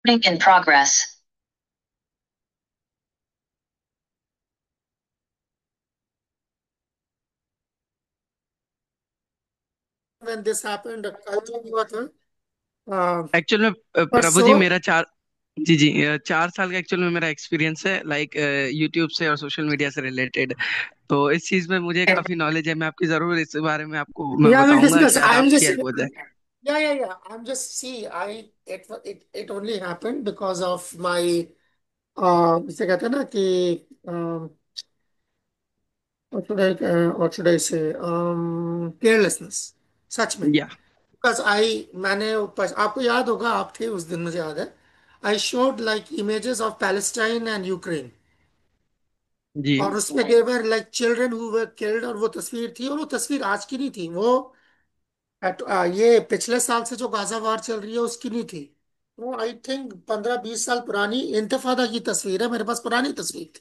Recording in progress. When this happened, कल जो हुआ था अ, एक्चुअल में प्रभु जी परसों। मेरा चार जी जी 4 साल का एक्चुअल में मेरा एक्सपीरियंस है लाइक यूट्यूब से और सोशल मीडिया से रिलेटेड। तो इस चीज में मुझे काफी नॉलेज है। मैं आपकी जरूर इस बारे में आपको मैं Yeah, we'll बताऊंगा, discuss. शायद I'm आपकी just हेल्प हो जाए। yeah. I'm just see. It only happened because of my इसे कहते हैं ना कि what should I say carelessness, सच में। या Because मैंने आपको याद होगा, आप थे उस दिन, मुझे याद है। I showed like images of Palestine and Ukraine, जी और उसमें there were like children who were killed, और वो तस्वीर थी, और वो तस्वीर आज की नहीं थी। वो ये पिछले साल से जो गाजा वार चल रही है उसकी नहीं थी। वो आई थिंक 15-20 साल पुरानी इंतफादा की तस्वीर है, मेरे पास पुरानी तस्वीर थी।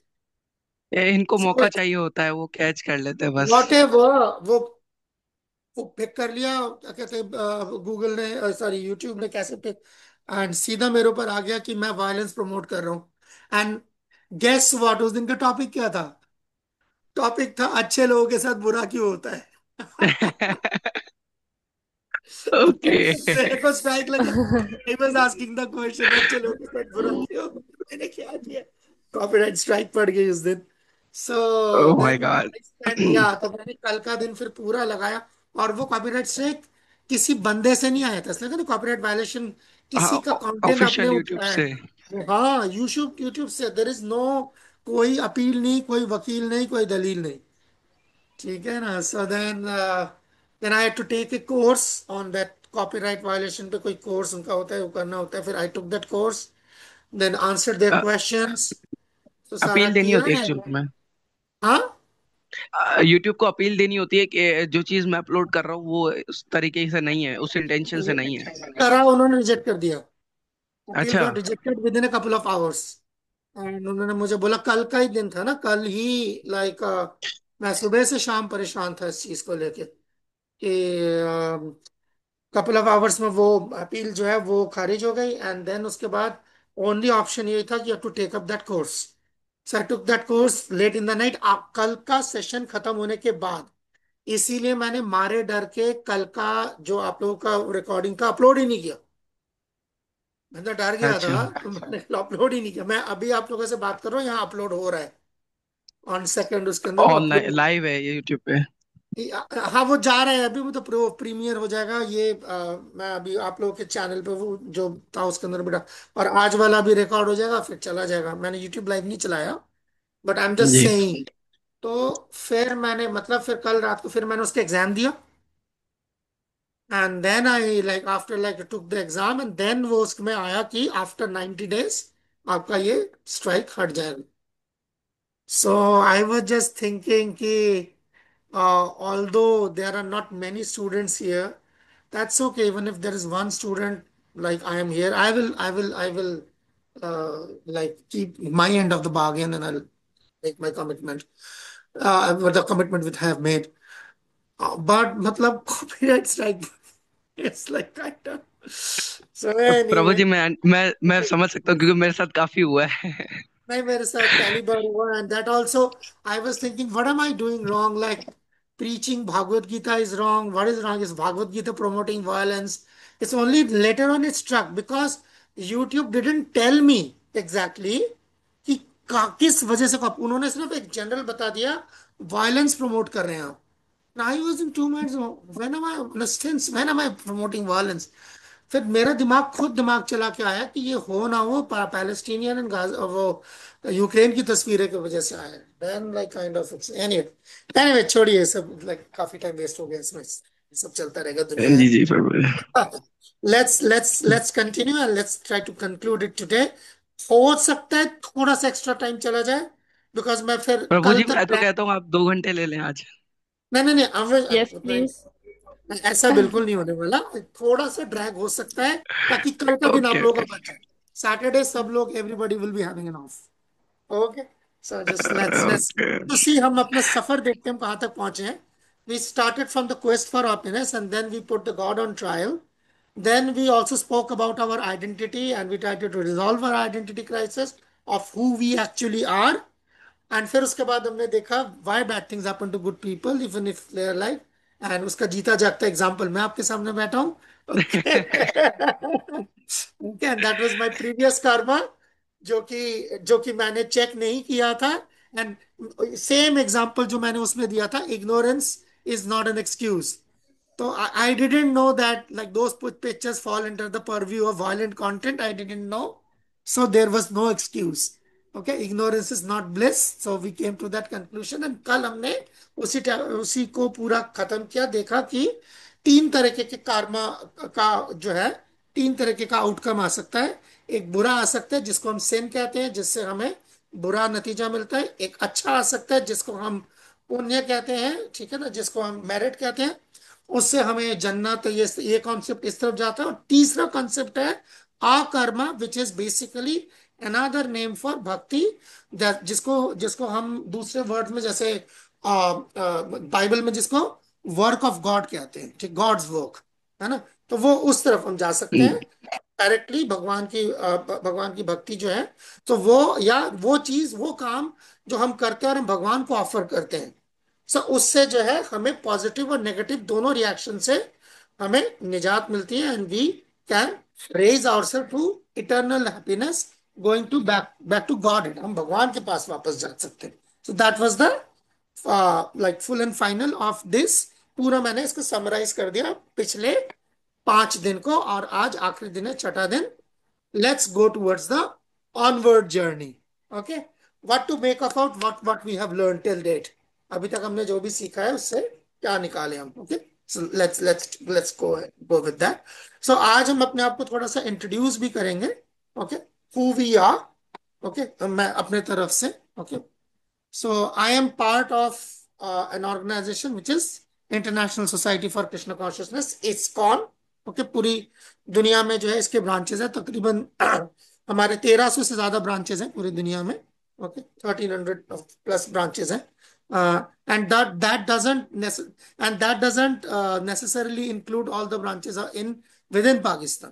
इनको सो मौका चाहिए होता है, वो कैच कर लेते हैं बस। वॉट एवर वो पिक कर लिया, क्या कहते हैं, गूगल ने, सॉरी यूट्यूब ने, कैसे पिक, एंड सीधा मेरे ऊपर आ गया कि मैं वायलेंस प्रमोट कर रहा हूँ। एंड गेस व्हाट, उस दिन का टॉपिक क्या था? टॉपिक था अच्छे लोगों के साथ बुरा क्यों होता है। ओके। मेरे को स्ट्राइक लगी। I was asking the question, अच्छे लोगों के साथ बुरा क्यों, मैंने क्या किया? कॉपीराइट स्ट्राइक पड़ गई उस दिन। So oh my then god. I spend, या तो मैंने कल का दिन फिर पूरा लगाया। और वो कॉपीराइट स्ट्राइक किसी बंदे से नहीं आया था, इसलिए कॉपीराइट वायलेशन किसी का कंटेंट आपने ऑफिशियल यूट्यूब उठाया से। है। हाँ, यूट्यूब यूट्यूब से देयर इज नो कोई अपील नहीं, कोई वकील नहीं, कोई दलील नहीं। ठीक है ना? So then I had to take a course on that copyright violation पे। कोई कोर्स उनका होता है, वो करना होता है। फिर I took that course, then answer their questions. तो सारा अपील देनी किया होती है है। एक्चुअल में। हाँ, यूट्यूब को अपील देनी होती है कि जो चीज मैं अपलोड कर रहा हूँ वो उस तरीके से नहीं है, उस इंटेंशन से नहीं है। करा, उन्होंने रिजेक्ट कर दिया। अपील अच्छा। Got rejected with in a couple of hours. And उन्होंने मुझे बोला, कल का ही दिन था ना, कल ही लाइक मैं सुबह से शाम परेशान था इस चीज को लेके कि कपल ऑफ आवर्स में वो अपील जो है वो खारिज हो गई। एंड देन उसके बाद ओनली ऑप्शन यही था कि you to take up that course. So I took that course late in the night, कल का सेशन खत्म होने के बाद। इसीलिए मैंने मारे डर के कल का जो आप लोगों का रिकॉर्डिंग का अपलोड ही नहीं किया। मैं तो डर गया अच्छा। था, तो मैंने अपलोड ही नहीं किया। मैं अभी आप लोगों से बात कर रहा हूँ, यहाँ अपलोड हो रहा है ऑन सेकंड, उसके अंदर वो ऑनलाइन अपलोड। लाइव है ये यूट्यूब पे। हाँ, वो जा रहा है अभी, वो तो प्रीमियर हो जाएगा ये। मैं अभी आप लोगों के चैनल पे वो जो था उसके अंदर बेटा, और आज वाला भी रिकॉर्ड हो जाएगा, फिर चला जाएगा। मैंने यूट्यूब लाइव नहीं चलाया, बट आई एम जस्ट जी। सेइंग। तो फिर मैंने मतलब फिर कल रात को फिर मैंने उसका एग्जाम दिया। And then I like after like took the exam, and then वो उसमें आया कि आफ्टर 90 days आपका ये स्ट्राइक हट जाएगा। सो आई वाज जस्ट थिंकिंग कि although there are not many students here, that's okay. Even if there is one student like I am here, I will like keep my end of the bargain, and I'll make my commitment, with the commitment which I have made. But matlab copyright strike is like kind of. So Prabhu anyway, जी मैं समझ सकता हूँ क्योंकि मेरे साथ काफी हुआ है। नहीं, मेरे साथ पहली बार हुआ। And that also I was thinking, what am I doing wrong? Like preaching Bhagavad Gita is wrong. What is wrong? Is Bhagavad Gita promoting violence? It's only later on it struck because YouTube didn't tell me exactly कि किस वजह से उन्होंने सिर्फ एक general बता दिया, violence promote कर रहे हैं आप। Now I was in two minds. When am I promoting violence? फिर मेरा दिमाग खुद दिमाग चला के आया कि ये हो ना हो पैलेस्टीनियन एंड वो यूक्रेन की तस्वीरें की वजह से आया है। Then like kind of anyway, anyway छोड़िए ये सब, लाइक काफी टाइम वेस्ट हो गया इसमें। ये सब चलता रहेगा, दुनिया जी है। जी Prabhu ji. Let's continue and let's try to conclude it today. हो सकता है थोड़ा सा एक्स्ट्रा टाइम चला जाए, बिकॉज मैं फिर प्रभु कल जी मैं तक तो कहता हूँ आप 2 घंटे ले लें आज। नहीं नहीं नहीं, Yes, नहीं, please. ऐसा बिल्कुल नहीं होने वाला। थोड़ा सा ड्रैग हो सकता है, ताकि कल का दिन आप ओके लोगों ओके। का बच जाए। सैटरडे सब लोग, everybody will be having an of. Okay, so just let's okay. तो सी, हम अपना सफर देखते हैं हम कहाँ तक पहुंचे हैं। We started from the quest for happiness, and then we put the God on trial, Then we also spoke about our identity and we tried to resolve our identity crisis of who we actually are. And फिर उसके बाद हमने देखा why bad things happen to good people even if they are like, एंड उसका जीता जागता example मैं आपके सामने बैठा हूं. Okay. Okay, that was my previous karma, जो कि मैंने चेक नहीं किया था. एंड सेम एग्जांपल जो मैंने उसमें दिया था, ignorance is not an excuse. So I didn't know that like those pictures fall under the purview of violent content. I didn't know. So there was no excuse. Okay, ignorance is not bliss. So we came to that conclusion. And कल हमने उसी को पूरा खत्म किया, देखा कि तीन तरीके के कार्मा का जो है, तीन तरीके का आउटकम आ सकता है. एक बुरा आ सकता है जिसको हम सिन कहते हैं, जिससे हमें बुरा नतीजा मिलता है. एक अच्छा आ सकता है जिसको हम पुण्य कहते हैं, ठीक है ना, जिसको हम मेरिट कहते हैं, उससे हमें जन्नत, ये कॉन्सेप्ट इस तरफ जाता है. और तीसरा कॉन्सेप्ट है अकर्मा, which is basically another name for bhakti, जिसको जिसको हम दूसरे वर्ड में, जैसे बाइबल में जिसको वर्क ऑफ गॉड कहते हैं, ठीक, गॉड्स वर्क, है ना. तो वो उस तरफ हम जा सकते हैं डायरेक्टली, भगवान की भक्ति जो है. तो वो, या वो चीज, वो काम जो हम करते हैं और हम भगवान को ऑफर करते हैं, सो उससे जो है हमें पॉजिटिव और नेगेटिव दोनों रिएक्शन से हमें निजात मिलती है. And we can raise ourselves to eternal happiness, going to back back to God. हम भगवान के पास वापस जा सकते हैं. So that was the like full and final of this. पूरा मैंने इसको समराइज कर दिया पिछले 5 दिन को, और आज आखिरी दिन है, छठा दिन. Let's go towards the onward journey. Okay, what to make of out what we have learned till date. अभी तक हमने जो भी सीखा है उससे क्या निकाले हम. Okay, so let's go with that. So आज हम अपने आप को थोड़ा सा इंट्रोड्यूस भी करेंगे. Okay, who we are. Okay, मैं अपने तरफ से. Okay, so I am part of an organization which is International Society for Krishna Consciousness, ISKCON. Okay, पूरी दुनिया में जो है इसके ब्रांचेस है तकरीबन. हमारे 1300 से ज्यादा ब्रांचेस हैं पूरी दुनिया में. ओके, 1300 प्लस ब्रांचेस हैं. And that doesn't necessarily include all the branches are in within Pakistan.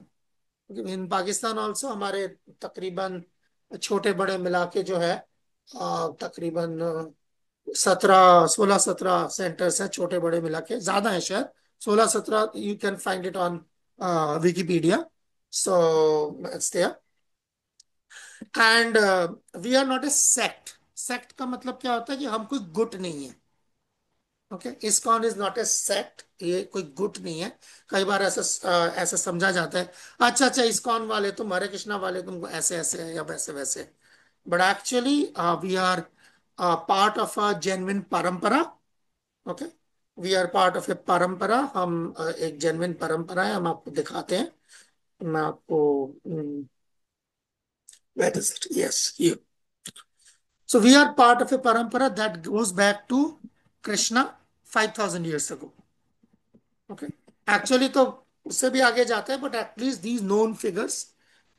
In Pakistan also हमारे तकरीबन छोटे बड़े मिला के जो है तकरीबन 16 17 सेंटर्स हैं, छोटे बड़े मिला के, ज्यादा है शायद 16 17. You can find it on Wikipedia. So it's there. And we are not a sect. Sect का मतलब क्या होता है कि हम कोई गुट नहीं है. Okay, ISKCON is not a sect, ये कोई गुट नहीं है. कई बार ऐसा समझा जाता है, अच्छा अच्छा इस्कॉन वाले तुम, हरे कृष्णा वाले तुम ऐसे ऐसे है या वैसे वैसे. But actually we are part of a genuine parampara. Okay, we are part of a parampara. हम एक जेन्युइन परंपरा है. हम आपको दिखाते हैं. मैं आपको wait is it, yes you. So we are part of a parampara that goes back to Krishna 5000 years ago. Okay, actually तो उससे भी आगे जाता है, but at least these known figures,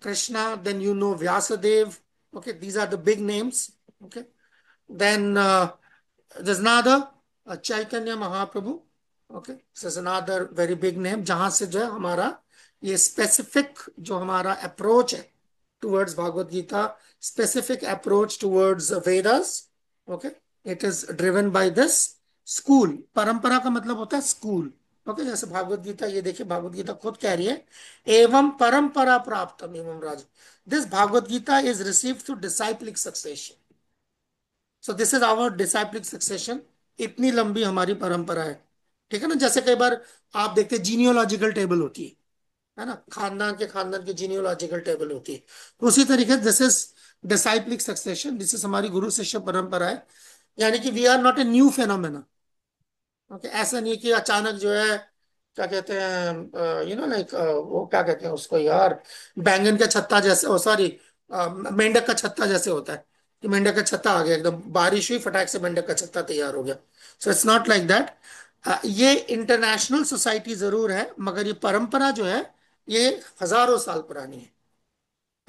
Krishna, then you know Vyasadev. Okay, these are the big names. Okay, then there's another Chaitanya Mahaprabhu. Okay, this is another very big name, जहां से जो है हमारा ये स्पेसिफिक जो हमारा अप्रोच है towards Bhagavad Gita, specific approach towards Vedas. Okay, it is driven by this school. परंपरा का मतलब होता है स्कूल. ओके, जैसे भागवत गीता, ये देखिए भागवत गीता खुद कह रही है, एवं परंपरा प्राप्तम एवं राज. This Bhagavad Gita is received through disciplic succession. So this is our disciplic succession. इतनी लंबी हमारी परंपरा है, ठीक है ना. जैसे कई बार आप देखते हैं जीनियोलॉजिकल टेबल होती है ना, खानदान के जीनियोलॉजिकल टेबल होती है. तो उसी तरीके this is disciplic succession. This is हमारी गुरु शिष्य परंपरा है. यानी कि we are not a new phenomena. Okay, ऐसा नहीं कि अचानक जो है, क्या कहते हैं, लाइक वो क्या कहते हैं उसको यार, बैंगन का छत्ता जैसे, ओ सॉरी, मेंढक का छत्ता जैसे होता है कि मेंढक का छत्ता आ गया, एकदम बारिश हुई फटाक से मेंढक का छत्ता तैयार हो गया. So it's not like that. ये इंटरनेशनल सोसाइटी जरूर है, मगर ये परंपरा जो है ये हजारों साल पुरानी है.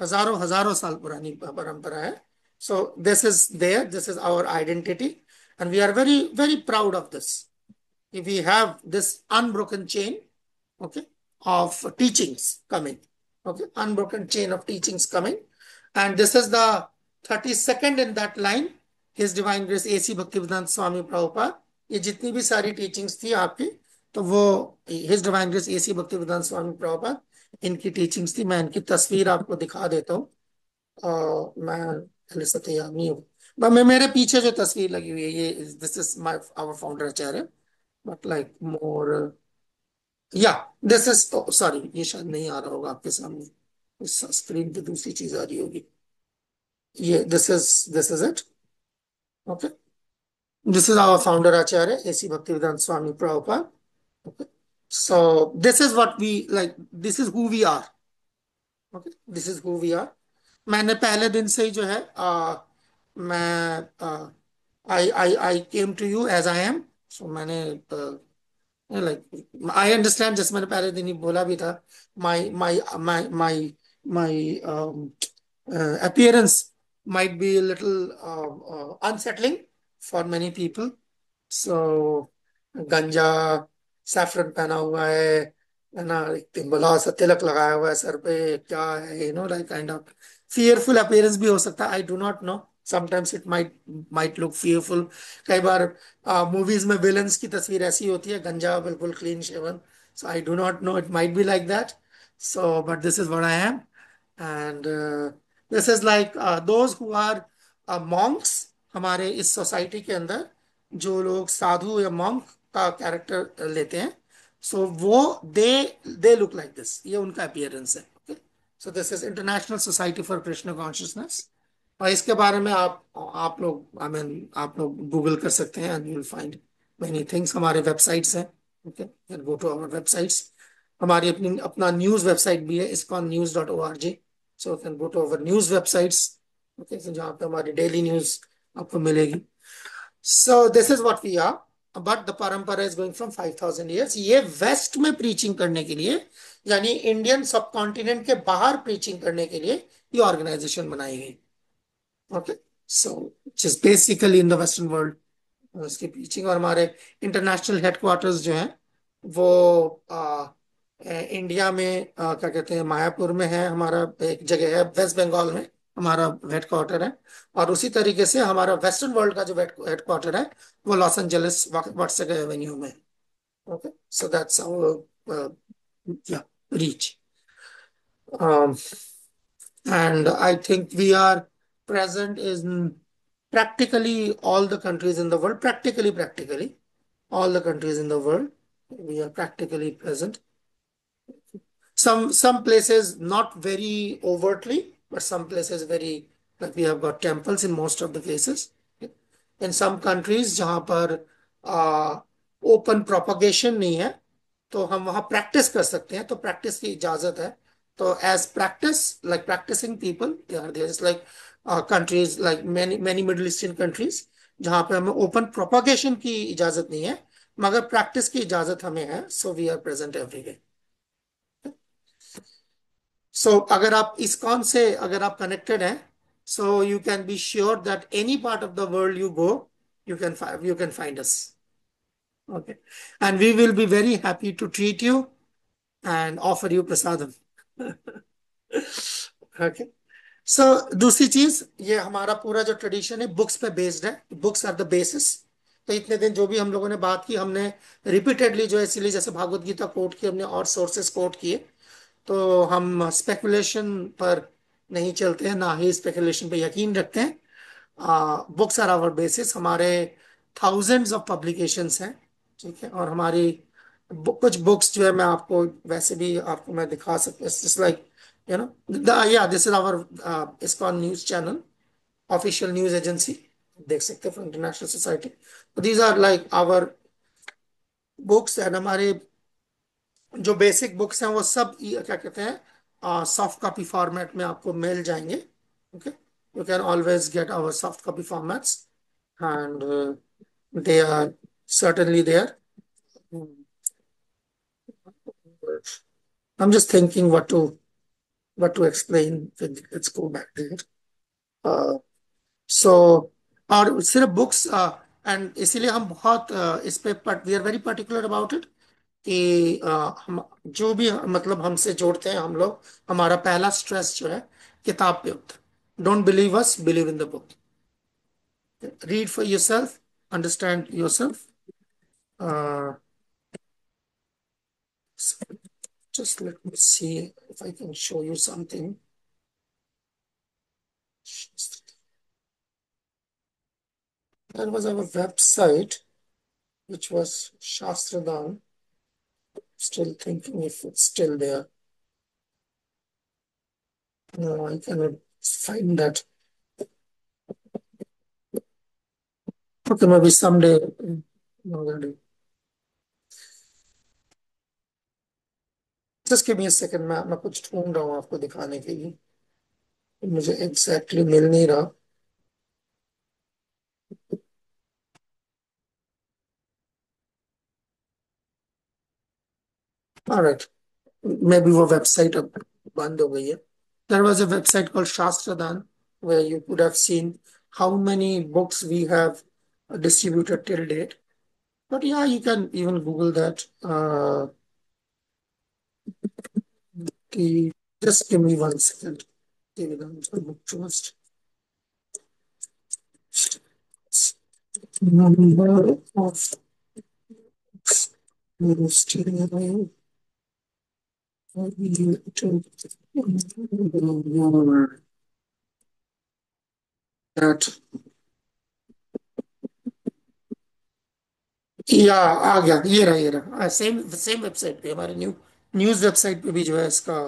हजारों हजारों साल पुरानी परंपरा है. So this is there, this is our identity, and we are very very proud of this. We have this unbroken chain. Okay, of teachings coming. Okay, unbroken chain of teachings coming. And this is the 32nd in that line. His Divine Grace AC Bhaktivedanta Swami Prabhupada. ये जितनी भी सारी teachings थी आपकी, तो वो his divine grace AC Bhaktivedanta Swami Prabhupada इनकी teachings थी। मैं इनकी तस्वीर आपको दिखा देता हूँ। मैं पहले से तैयार नहीं हूँ, बट मैं मेरे पीछे जो तस्वीर लगी हुई है ये, this is my our founder acharya, but like more, yeah this is, sorry ये शायद नहीं आ रहा होगा आपके सामने, इस स्क्रीन पे दूसरी चीज आ रही होगी। ये this is it. Okay, this is our founder acharya AC Bhaktivedanta Swami Prabhupada. Okay, so this is what we like, this is who we are. Okay, this is who we are. मैंने पहले दिन से ही जो है मैं I came to you as I am. So मैंने like I understand, जैसे मैंने पहले दिन ही बोला भी था, माई माई माई माई माई appearance might be a little unsettling for many people. So गंजा सैफरन पहना हुआ है ना, एक बड़ा सा तिलक लगाया हुआ है सर पे, क्या है, like kind of fearful appearance भी हो सकता है। आई do not no, sometimes it might look fearful. कई बार मूवीज में विलन्स की तस्वीर ऐसी होती है, गंजा बिल्कुल clean shaven. So I do not know, it might be like that. So but this is what I am. And this is like those who are monks हमारे इस सोसाइटी के अंदर, जो लोग साधु या मॉन्क का कैरेक्टर लेते हैं, सो वो दे दे लुक लाइक दिस, ये उनका अपीयरेंस है। Okay, so this is international society for Krishna consciousness. और इसके बारे में आप लोग, आई मीन आप लोग गूगल कर सकते हैं and you will find many things. हमारे वेबसाइट्स हैं। Okay, go to our websites. हमारी अपनी अपना न्यूज वेबसाइट भी है, iskon news.org। So you can go to our news websites. Okay, जहाँ पे हमारी डेली न्यूज आपको मिलेगी। So this is what we are. But the parampara is going from 5000 years. ये वेस्ट में प्रीचिंग करने के लिए, यानी इंडियन सब कॉन्टिनेंट के बाहर प्रीचिंग करने के लिए ये ऑर्गेनाइजेशन बनाई गई। Okay, so is basically in the western world उसकी पीचिंग। और हमारे इंटरनेशनल हेडक्वार्टर्स जो हैं वो इंडिया में क्या कहते हैं, मायापुर में है हमारा, एक जगह है वेस्ट बंगाल में हमारा हेडक्वार्टर है। और उसी तरीके से हमारा वेस्टर्न वर्ल्ड का जो हेडक्वार्टर है वो लॉस एंजलिस वाटसके एवेन्यू में। ओके, सो दैट्स आवर या reach. and I think we are present in practically all the countries in the world. Practically all the countries in the world, we are practically present. Some places not very overtly, but some places very, like we have got temples in most of the cases. In some countries जहाँ पर open propagation नहीं है, तो हम वहाँ practice कर सकते हैं, तो प्रैक्टिस की इजाजत है। तो as practice, like practicing people they are there, like countries like many many middle eastern countries, जहाँ पे हमें ओपन प्रोपगेशन की इजाजत नहीं है, मगर प्रैक्टिस की इजाजत हमें है। So we are present everywhere. So अगर आप इस्कॉन से अगर आप कनेक्टेड हैं, so you can be sure that any part of the world you go, you can find us. Okay, and we will be very happy to treat you and offer you prasadam. Okay, so दूसरी चीज, ये हमारा पूरा जो tradition है books पे based है। Books are the basis. तो इतने दिन जो भी हम लोगों ने बात की, हमने रिपीटेडली जो है, इसीलिए जैसे भागवत गीता कोट की हमने और सोर्सेस कोट किए, तो हम स्पेकुलेशन पर नहीं चलते हैं, ना ही स्पेकुलेशन पे यकीन रखते हैं। Books are our basis. हमारे थाउजेंड्स ऑफ पब्लिकेशंस हैं, ठीक है। और हमारी कुछ बुक्स जो है मैं आपको वैसे भी आपको मैं दिखा सकता हूँ, like you know yeah this is our ISKCON news channel, official news agency, देख सकते हैं for international society. These are like our books. And हमारे जो बेसिक बुक्स हैं वो सब क्या कहते हैं, सॉफ्ट कॉपी फॉर्मेट में आपको मिल जाएंगे। Okay, you can always get our soft copy formats and they are certainly there. I'm just thinking what to explain. Let's go back there. Uh, so और सिर्फ बुक्स एंड इसीलिए हम बहुत इस पे we are very particular about it, कि हम जो भी मतलब हमसे जोड़ते हैं हम लोग, हमारा पहला स्ट्रेस जो है किताब पे होता है। Don't believe us, believe in the book. Read for yourself, understand yourself. Just let me see if I can show you something. There was our website, which was Shastradan. Still thinking if it's still there. No, I cannot find that. Okay, maybe someday. Already. Just give me a second. मैं कुछ ढूंढ रहा हूँ आपको दिखाने के लिए। मुझे एग्जैक्टली मिल नहीं रहा। ऑलराइट, मे बी वो वेबसाइट अब बंद हो गई है। There was a website called Shastradan where you could have seen how many books we have distributed till date. But yeah, you can even Google that. Just give me 1 second. Devidananda Book Trust. Number of books that या आ गया, ये रहा same same website पे, हमारे news website पे भी जो है इसका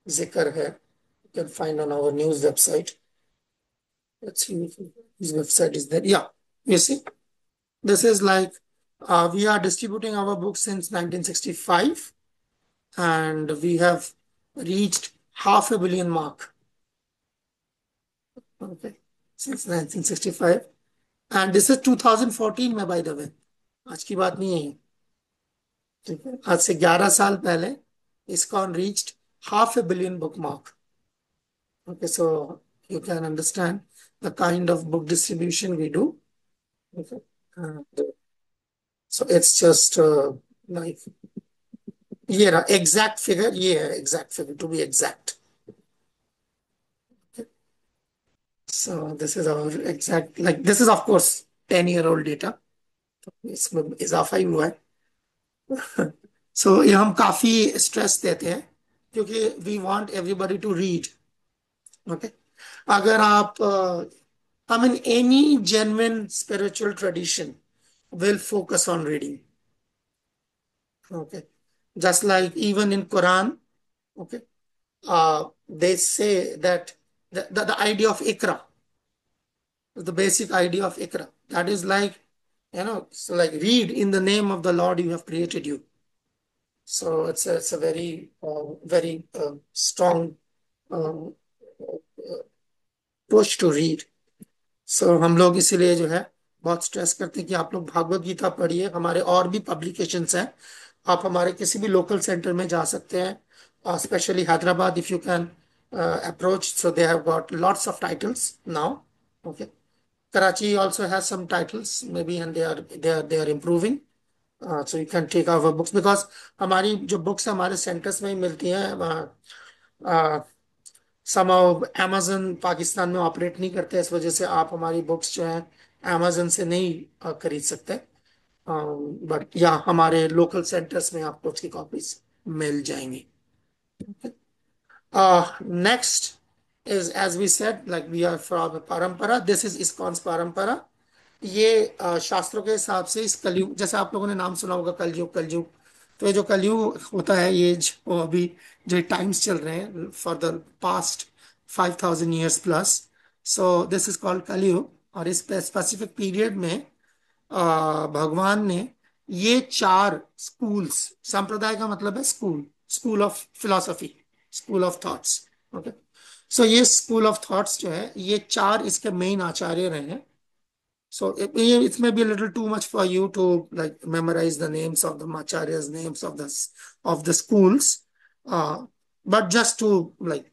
जिक्र है। You can find on our news website. Let's see if this website is there. Yeah, you see, this is like we are distributing our books since 1965, and we have reached half a billion mark. Okay, since 1965, and this is 2014 में, by the way, आज की बात नहीं है ये। ठीक है, आज से 11 साल पहले ISKCON reached half a billion bookmark. Okay, so you can understand the kind of book distribution we do. Okay, and so it's just like ये रहा exact figure, ये है exact figure to be exact. Okay. So this is our exact, like this is of course 10-year-old data. इसमें इजाफा ही हुआ है। So ये हम काफी स्ट्रेस देते हैं क्योंकि we want everybody to read. Okay, अगर आप I mean any genuine spiritual tradition will focus on reading. Okay, just like even in Quran. Okay, they say that the idea of ikra, the basic idea of ikra, that is like, so like read in the name of the Lord you have created you. So it's a very strong um, push to read. सो हम लोग इसीलिए जो है बहुत stress करते हैं कि आप लोग भागवत गीता पढ़िए। हमारे और भी पब्लिकेशंस हैं, आप हमारे किसी भी लोकल सेंटर में जा सकते हैं, specially Hyderabad if you can approach, so they have got lots of titles now. Okay, Karachi also has some titles maybe, and they are improving. So you can take our books because हमारी जो books हमारे centres में ही मिलती हैं। समाउ amazon Pakistan में operate नहीं करते, इस वजह से आप हमारी बुक्स जो है amazon से नहीं खरीद सकते। बट या हमारे लोकल सेंटर्स में आपको उसकी कॉपीज मिल जाएंगी। Next is, as we said, like we are from परंपरा, दिस इज इस्कॉन्स परंपरा। ये शास्त्रों के हिसाब से इस कलयुग, जैसे आप लोगों ने नाम सुना होगा कलयुग कलयुग, तो ये जो कलयुग होता है, ये जो अभी जो टाइम्स चल रहे हैं for the past 5,000 years plus, so this is called कलयुग। और इस स्पेसिफिक पीरियड में भगवान ने ये 4 स्कूल्स, संप्रदाय का मतलब है school, school of philosophy, school of thoughts. Okay, so ये स्कूल ऑफ थॉट्स जो है, ये 4 इसके मेन आचार्य रहे हैं। So it may be a little too much for you to like memorize the names of the acharyas, names of the schools, but just to like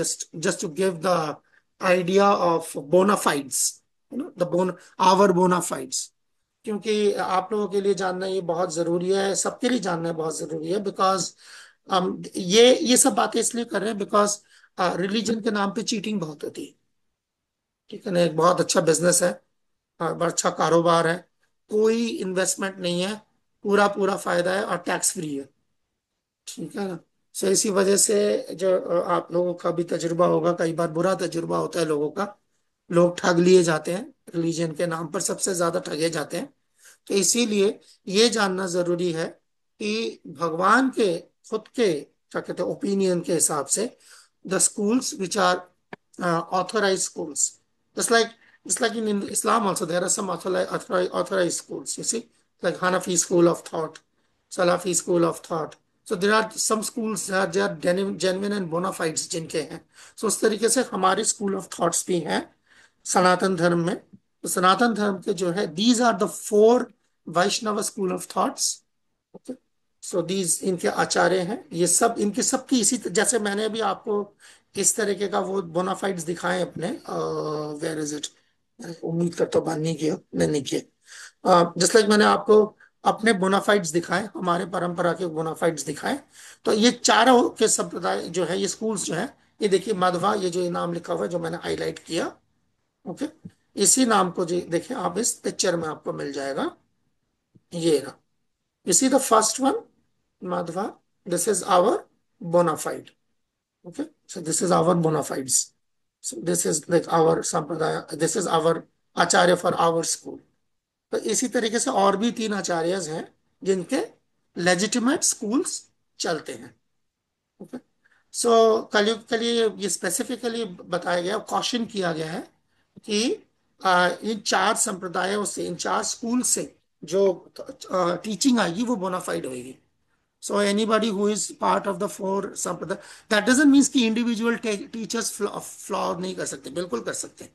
just to give the idea of bona fides, the our bona fides. क्योंकि आप लोगों के लिए जानना ये बहुत जरूरी है, सबके लिए जानना बहुत जरूरी है, बिकॉज हम ये सब बातें इसलिए कर रहे हैं बिकॉज रिलीजन के नाम पे चीटिंग बहुत होती है। ठीक है ना, एक बहुत अच्छा बिजनेस है, बहुत अच्छा कारोबार है, कोई इन्वेस्टमेंट नहीं है, पूरा पूरा फायदा है और टैक्स फ्री है। ठीक है ना। सो इसी वजह से जो आप लोगों का भी तजुर्बा होगा, कई बार बुरा तजुर्बा होता है लोगों का, लोग ठग लिए जाते हैं, रिलीजन के नाम पर सबसे ज्यादा ठगे जाते हैं। तो इसीलिए ये जानना जरूरी है कि भगवान के खुद के क्या कहते हैं ओपिनियन के हिसाब से the schools which are authorized schools, just like in Islam also there are some authorized schools, you see, like Hanafi school of thought, Salafi school of thought. So there are some schools that they are genuine and bona fides जिनके हैं। So उस तरीके से हमारे school of thoughts भी हैं सनातन धर्म में। तो सनातन धर्म के जो है, these are the four Vaishnava school of thoughts. Okay. So these इनके आचार्य हैं, ये सब इनके सबकी इसी जैसे मैंने अभी आपको इस तरीके का वो बोनाफाइड्स दिखाए अपने, वेयर इज इट, उम्मीद करता हूँ नहीं किया, नहीं किया, जस्ट लाइक मैंने आपको अपने बोनाफाइड्स दिखाए, हमारे परंपरा के बोनाफाइड्स दिखाए। तो ये चारों के संप्रदाय जो है, ये स्कूल्स जो है, ये देखिए मधवा, ये जो नाम लिखा हुआ है जो मैंने हाईलाइट किया। ओके। इसी नाम को जो देखिए आप इस पिक्चर में आपको मिल जाएगा, ये ना, you see the first one, Madhva, this is our bona fide. Okay, so this is our bona fides. So this is like our sampradaya, this is our acharya for our school. तो इसी तरीके से और भी तीन आचार्यज हैं जिनके legitimate schools चलते हैं। ओके। सो कलयुग के लिए ये स्पेसिफिकली बताया गया, कॉशन किया गया है कि इन चार संप्रदायों से, इन चार स्कूल से जो टीचिंग आएगी वो बोनाफाइड होगी। So anybody who is part of the four sampradaya, that doesn't means कि इंडिविजुअल टीचर्स फ्लॉ नहीं कर सकते, बिल्कुल कर सकते हैं।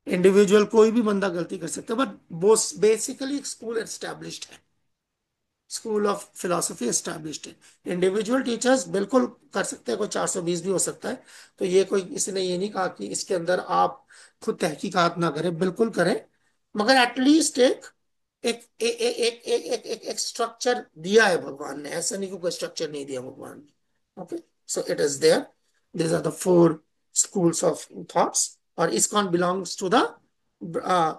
इंडिविजुअल कोई भी बंदा गलती कर सकता है, बट वो बेसिकली स्कूल एस्टेब्लिश्ड है, स्कूल ऑफ फिलोसफी एस्टैब्लिश्ड है। इंडिविजुअल टीचर्स बिल्कुल कर सकते हैं, कोई 420 भी हो सकता है। तो ये कोई, इसने ये नहीं कहा कि इसके अंदर आप खुद तहकीकात ना करें, बिल्कुल करें, मगर एटलीस्ट एक स्ट्रक्चर दिया है भगवान ने, ऐसा नहीं कि कोई स्ट्रक्चर नहीं दिया भगवान ने। Okay. So it is there, these are the four schools of thoughts, और ISKCON belongs to the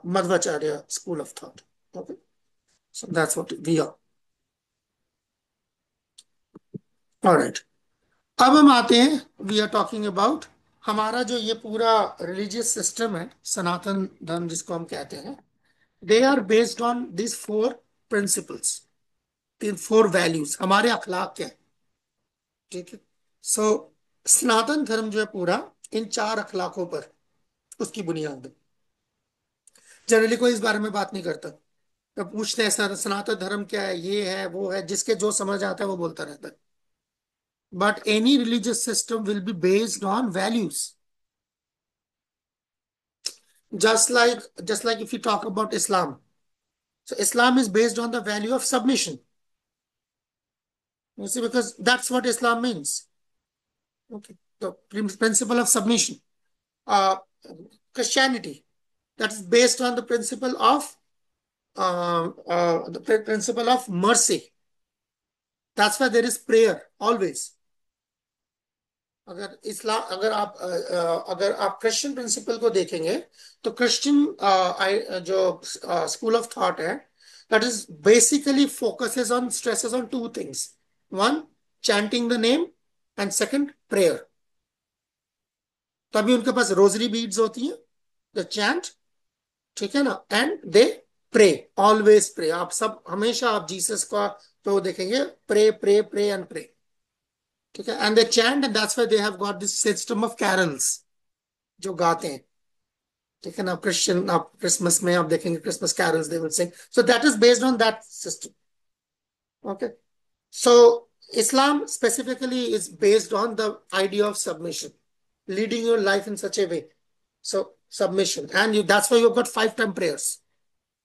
Madhvacharya school of thought. Okay. So that's what we are. Alright, अब हम आते हैं, वी आर टॉकिंग अबाउट हमारा जो ये पूरा रिलीजियस सिस्टम है, सनातन धर्म जिसको हम कहते हैं, they are based on this four principles, तीन फोर वैल्यूज, हमारे अखलाक क्या है। ठीक है। सो सनातन धर्म जो है पूरा इन चार अखलाकों पर, उसकी बुनियाद है। जनरली कोई इस बारे में बात नहीं करता, तो पूछते हैं सनातन धर्म क्या है, ये है वो है, जिसके जो समझ आता है वो बोलता रहता है। But any religious system will be based on values. Just like if you talk about Islam, so Islam is based on the value of submission. You see, because that's what Islam means. Okay, the principle of submission. uh, Christianity, that is based on the principle of principle of mercy. That's why there is prayer always. अगर आप Christian principal को देखेंगे, तो Christian जो school of thought है, that is basically focuses on stresses on two things, one, chanting the name, and second prayer. तभी उनके पास rosary beads होती हैं, द चैंट, ठीक है ना, and they pray, always pray. आप सब हमेशा आप जीसस का तो देखेंगे, pray pray pray and pray. ठीक है, and they chant, and that's why they have got this system of carols, जो गाते हैं। ठीक है ना, क्रिश्चियन आप क्रिसमस में आप देखेंगे Christmas carols they will sing, so that is based on that system. Okay. So Islam specifically is based on the idea of submission, leading your life in such a way. So submission, and that's why you've got 5 time prayers,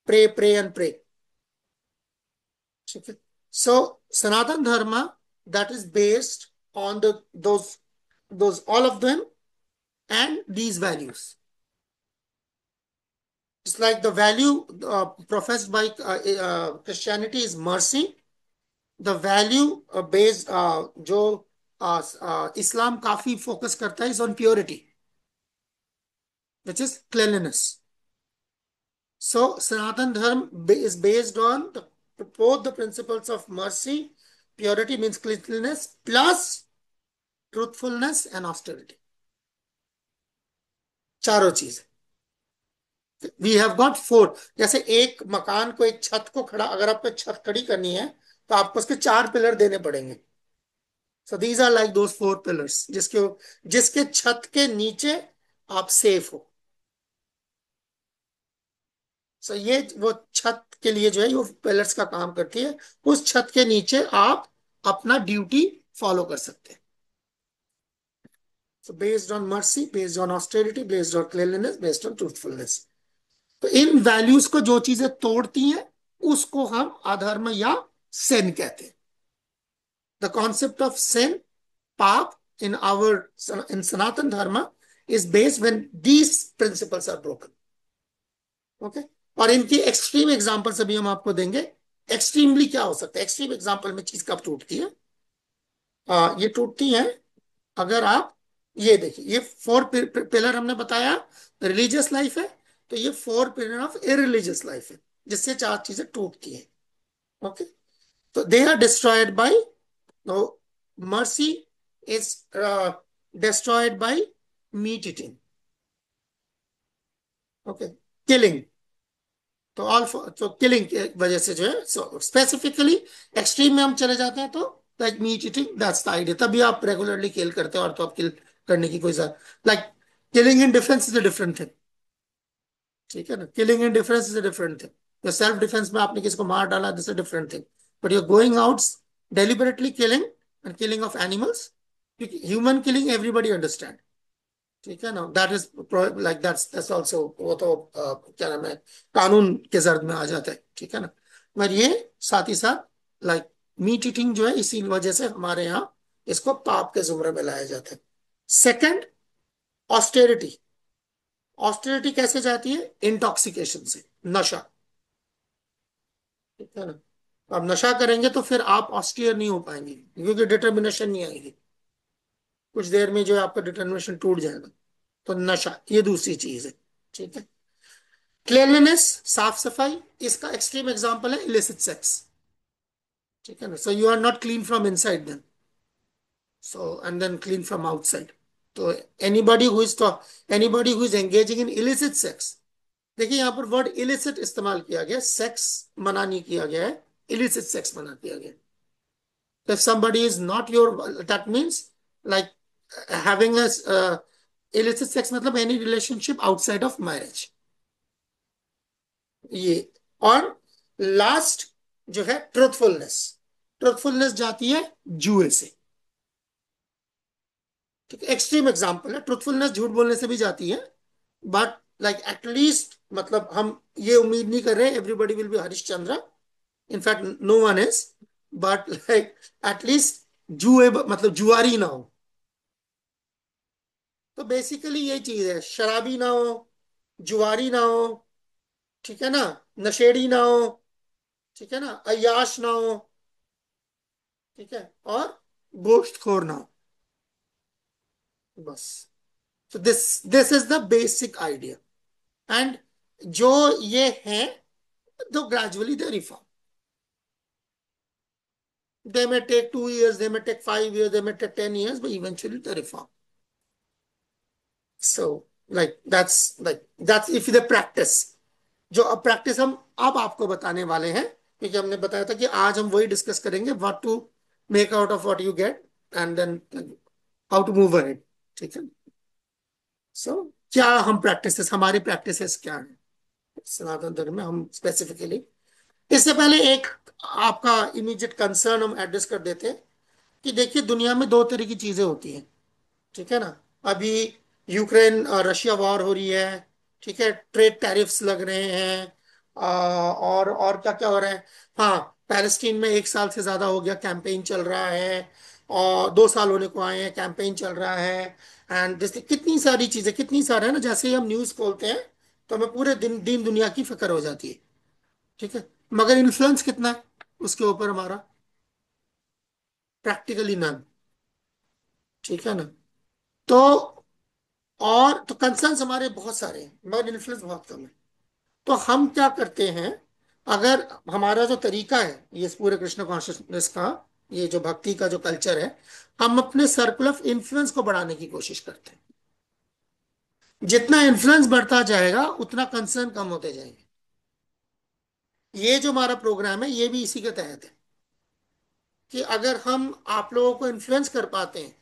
pray pray and pray. ठीक है। So Sanatan Dharma, that is based on those all of them and these values. It's like the value professed by Christianity is mercy. The value based जो इस्लाम काफी focus करता है is on purity, which is cleanliness. So Sanatan Dharma is based on both the principles of mercy, purity means cleanliness, plus truthfulness and austerity. चारों चीज we have got four. जैसे एक मकान को, एक छत को खड़ा, अगर आपको छत खड़ी करनी है तो आपको उसके चार पिलर देने पड़ेंगे। So these are like those four pillars जिसके जिसके छत के नीचे आप सेफ हो। सो ये वो छत के लिए जो है वो पिलर्स का काम करती है। उस छत के नीचे आप अपना ड्यूटी फॉलो कर सकते हैं। So based on mercy, based on austerity, based on cleanliness, based on truthfulness. तो इन वैल्यूज को जो चीजें तोड़ती हैं उसको हम अधर्म या सिन कहते हैं। द कॉन्सेप्ट ऑफ सिन, पाप, in our in Sanatana Dharma is based when these principles are broken. Okay. और इनकी एक्सट्रीम एग्जांपल्स अभी हम आपको देंगे। एक्सट्रीमली क्या हो सकता है, एक्सट्रीम एग्जांपल में चीज कब टूटती है? ये टूटती है अगर आप ये देखिए, ये फोर पिलर हमने बताया रिलीजियस लाइफ है, तो ये four pillar of irreligious life है जिससे चार चीजें टूटती हैं। ओके। तो they are destroyed by, mercy is destroyed by meat eating. Okay. Killing, तो ऑल तो किलिंग की वजह से जो है, सो स्पेसिफिकली एक्सट्रीम में हम चले जाते हैं तो like meat eating, that's the idea. तभी आप रेगुलरली किल करते हो, और तो आप किल करने की कोई like killing in defense is a different thing. ठीक है ना, killing in defense is a different thing. तो सेल्फ डिफेंस में आपने किसी को मार डाला, this a different thing. But you are going out deliberately killing and killing of animals, human killing everybody understand. ठीक है ना, that is like that's also, वो तो क्या नाम है, कानून के जर्द में आ जाता है। ठीक है ना, मगर ये साथ ही साथ लाइक मीट ईटिंग जो है, इसी वजह से हमारे यहाँ इसको पाप के जुमरे में लाया जाता है। Second, austerity. ऑस्टेरिटी कैसे जाती है? इंटॉक्सिकेशन से, नशा। ठीक है ना, आप नशा करेंगे तो फिर आप ऑस्टियर नहीं हो पाएंगे, क्योंकि डिटर्मिनेशन नहीं आएगी। कुछ देर में जो है आपका डिटर्मिनेशन टूट जाएगा। तो नशा ये दूसरी चीज है। ठीक है। क्लीनलीनेस, साफ सफाई, इसका एक्सट्रीम एग्जांपल है इलिसिट सेक्स। ठीक है ना, so you are not clean from inside then, so and then clean from outside. तो anybody who is engaging in illicit sex, देखिए यहां पर वर्ड इलिसिट इस्तेमाल किया गया, सेक्स मना नहीं किया गया है, इलिसिट सेक्स मना किया गया। If somebody is not your, that means like having a illicit sex मतलब any relationship outside of marriage, ये। और लास्ट जो है ट्रुथफुलनेस, ट्रुथफुलनेस जाती है जुए से। ठीक है, एक्सट्रीम एग्जांपल है, ट्रुथफुलनेस झूठ बोलने से भी जाती है, बट लाइक एटलीस्ट मतलब हम ये उम्मीद नहीं कर रहे everybody will be Harishchandra, in fact no one is, but like at least जुए मतलब जुआरी ना हो। तो बेसिकली ये चीज है, शराबी ना हो, जुआरी ना हो, ठीक है ना, नशेड़ी ना हो, ठीक है ना, अय्याश ना हो, ठीक है, और गोश्तखोर ना हो, बस। तो this is the basic idea. And जो ये है, तो gradually they reform, they may take 2 years, they may take 5 years, they may take 10 years, but eventually they reform. So that's if the practice, जो अब प्रैक्टिस हम अब आपको बताने वाले हैं, क्योंकि हमने बताया था कि आज हम वही डिस्कस करेंगे, what to make out of what you get and then how to move ahead. ठीक है। सो क्या हम प्रैक्टिसेस, हमारी प्रैक्टिसेस क्या है सनातन धर्म में, हम स्पेसिफिकली इससे पहले एक आपका इमीडिएट कंसर्न हम एड्रेस कर देते हैं कि देखिए दुनिया में दो तरह की चीजें होती हैं। ठीक है ना, अभी यूक्रेन रशिया वॉर हो रही है, ठीक है, ट्रेड टैरिफ्स लग रहे हैं, और क्या क्या हो रहा है। हाँ, पैलेस्टीन में 1 साल से ज्यादा हो गया कैंपेन चल रहा है, और 2 साल होने को आए हैं कैंपेन चल रहा है। एंड कितनी सारी चीजें, कितनी सारे है ना, जैसे ही हम न्यूज खोलते हैं तो हमें पूरे दिन दीन दुनिया की फिक्र हो जाती है। ठीक है। मगर इन्फ्लुएंस कितना है उसके ऊपर हमारा? Practically none. ठीक है ना? तो और तो कंसर्न्स हमारे बहुत सारे हैं मगर इन्फ्लुएंस बहुत कम है। तो हम क्या करते हैं, अगर हमारा जो तरीका है ये इस पूरे कृष्ण कॉन्शियसनेस का, ये जो भक्ति का जो कल्चर है, हम अपने सर्कल ऑफ इन्फ्लुएंस को बढ़ाने की कोशिश करते हैं। जितना इन्फ्लुएंस बढ़ता जाएगा उतना कंसर्न कम होते जाएंगे। ये जो हमारा प्रोग्राम है ये भी इसी के तहत है कि अगर हम आप लोगों को इन्फ्लुएंस कर पाते हैं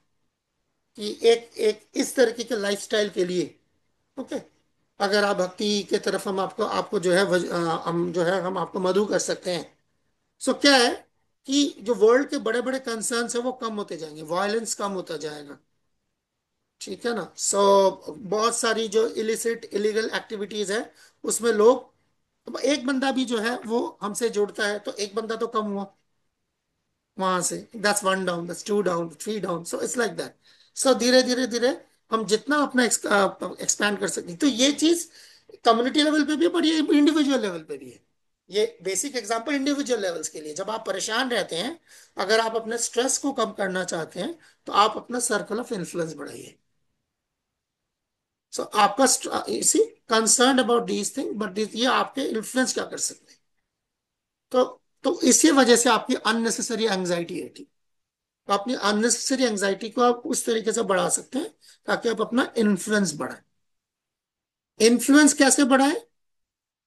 कि एक एक इस तरीके के लाइफस्टाइल के लिए, ओके, अगर आप भक्ति के तरफ हम आपको आपको जो है हम जो है हम आपको मदु कर सकते हैं। सो क्या है कि जो वर्ल्ड के बड़े बड़े कंसर्न्स है वो कम होते जाएंगे, वायलेंस कम होता जाएगा। ठीक है ना? सो बहुत सारी जो इलिसिट इलीगल एक्टिविटीज है उसमें लोग, अब एक बंदा भी जो है वो हमसे जुड़ता है तो एक बंदा तो कम हुआ वहां से। That's one down, that's two down, three down, so it's like that. So धीरे धीरे धीरे हम जितना अपना एक्सपैंड कर सकते हैं, तो ये चीज कम्युनिटी लेवल पे भी है पर ये इंडिविजुअल लेवल पे भी है। ये बेसिक एग्जांपल इंडिविजुअल लेवल्स के लिए, जब आप परेशान रहते हैं, अगर आप अपने स्ट्रेस को कम करना चाहते हैं तो आप अपना सर्कल ऑफ इन्फ्लुएंस बढ़ाइए। सो आपका इसी concern about these thing but ये आपके इन्फ्लुएंस क्या कर सकते हैं। तो इसी वजह से आपकी अननेसेसरी एंग्जाइटी है। तो अपनी अननेसेसरी एंग्जाइटी को आप उस तरीके से बढ़ा सकते हैं ताकि आप अपना इन्फ्लुएंस बढ़ाएं। इन्फ्लुएंस कैसे बढ़ाएं?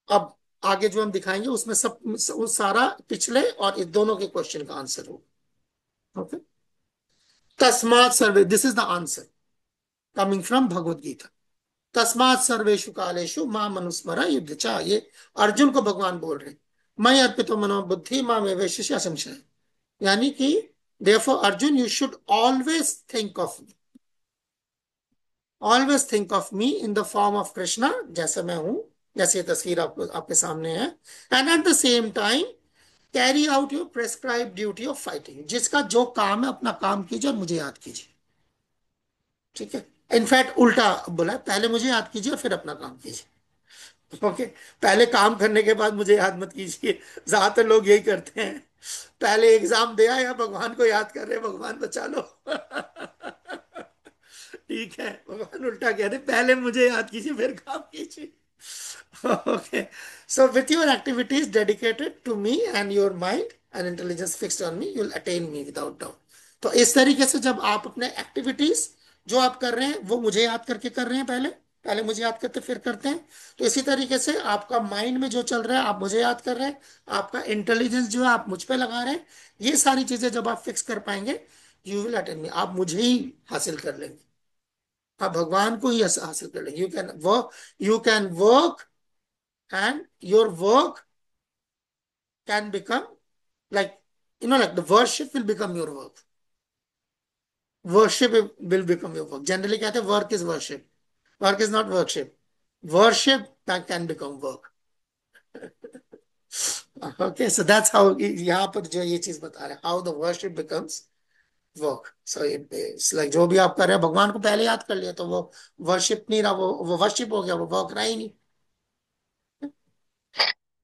अब आगे जो हम दिखाएंगे उसमें सब वो सारा पिछले और इस दोनों के क्वेश्चन का आंसर होगा। ओके। तस्मात् सर्वे, this is the answer coming from Bhagavad Gita. तस्मात् सर्वेषु कालेषु मां मनुस्मर युद्ध चा, ये अर्जुन को भगवान बोल रहे हैं। मैं अर्पितो मनो बुद्धि मां में वैशिष्य संशय, यानी कि therefore Arjun you should always think of, always think of me in the form of Krishna, जैसे मैं हूं, जैसे ये तस्वीर आपको आपके सामने है। And at the same time carry out your prescribe duty of fighting, जिसका जो काम है अपना काम कीजिए और मुझे याद कीजिए। ठीक है। इनफैक्ट उल्टा बोला है, पहले मुझे याद कीजिए और फिर अपना काम कीजिए। ओके। पहले काम करने के बाद मुझे याद मत कीजिए। ज्यादातर लोग यही करते हैं, पहले एग्जाम दिया या भगवान को याद कर रहे हैं, भगवान बचा लो। ठीक है, भगवान उल्टा कह रहे पहले मुझे याद कीजिए फिर काम कीजिए। Okay. So with your activities dedicated to me and your mind and intelligence fixed on me, you will attain me without doubt. तो इस तरीके से जब आप अपने एक्टिविटीज जो आप कर रहे हैं वो मुझे याद करके कर रहे हैं, पहले पहले मुझे याद करते फिर करते हैं, तो इसी तरीके से आपका माइंड में जो चल रहा है आप मुझे याद कर रहे हैं, आपका इंटेलिजेंस जो है आप मुझ पे लगा रहे हैं। ये सारी चीजें जब आप फिक्स कर पाएंगे, यू विल अटेन मी, आप मुझे ही हासिल कर लेंगे। आप भगवान को ही हासिल कर लेंगे। You can work and your work can become like, like the worship will become your work. Worship will become your work. Generally कहते हैं work is worship. Work is not worship. Worship that can become work. Okay, so that's how यहाँ पर जो ये चीज बता रहे हैं, how the worship becomes work. So it's like जो भी आप कर रहे हैं भगवान को पहले याद कर लिया तो वो वर्शिप नहीं रहा, वो वर्शिप हो गया, वो वर्क रहा ही नहीं।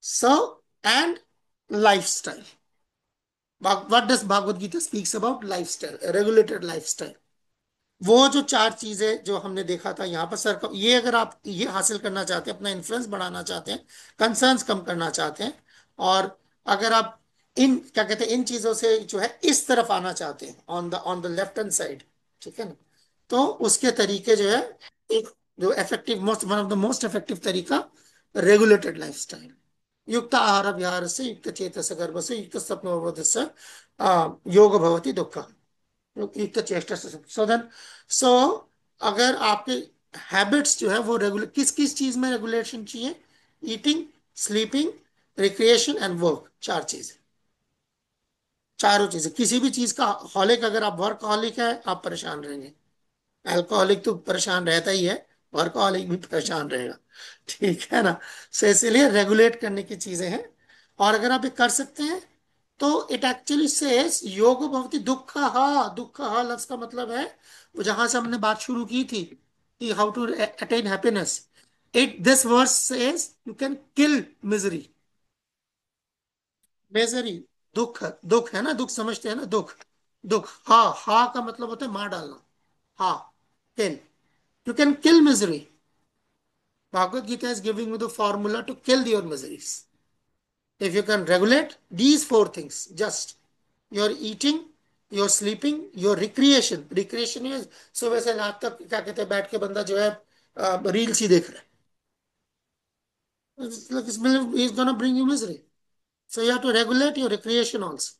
So and lifestyle. What does Bhagavad Gita speaks about? Lifestyle, a regulated lifestyle. वो जो चार चीजें जो हमने देखा था यहाँ पर सर, ये अगर आप ये हासिल करना चाहते हैं, अपना इन्फ्लुएंस बढ़ाना चाहते हैं, कंसर्न्स कम करना चाहते हैं, और अगर आप इन क्या कहते हैं इन चीजों से जो है इस तरफ आना चाहते हैं, on the left hand side, ठीक है ना, तो उसके तरीके जो है, एक जो effective most one of the most effective तरीका, रेगुलेटेड लाइफस्टाइल, युक्त आहार विहार से, युक्त चेतस गर्भ से, युक्त स्वप्नोबोध से योग भवति दुख, युक्त चेष्टा से, सो देन, सो अगर आपके हैबिट्स जो है वो रेगुलर, किस किस चीज में रेगुलेशन चाहिए? Eating, sleeping, recreation and work, चार चीजें, चारों चीजें। किसी भी चीज का हॉलिक, अगर आप वर्कहॉलिक है आप परेशान रहेंगे, अल्कोहलिक तो परेशान रहता ही है, वर्कहॉलिक भी परेशान रहेगा। ठीक है ना? सो इसीलिए रेगुलेट करने की चीजें हैं, और अगर आप ये कर सकते हैं तो इट एक्चुअली सेज योग भवति दुख, हा दुख हा लफ्ज का मतलब है वो जहां से हमने बात शुरू की थी कि how to attain happiness, It this verse says you can kill misery. Misery, दुख, दुख है ना, दुख समझते हैं ना, दुख, दुख, हा, हा का मतलब होता है मार डालना, हा, kill, you can kill misery. Bhagavad Gita is giving you the formula to kill your miseries. If you can regulate these four things, just your eating, your sleeping, your recreation. Recreation is सुबह से रात तक क्या कहते हैं बैठ के बंदा जो है रील्स ही देख रहा है. It's like it's gonna bring you misery. So you have to regulate your recreation also.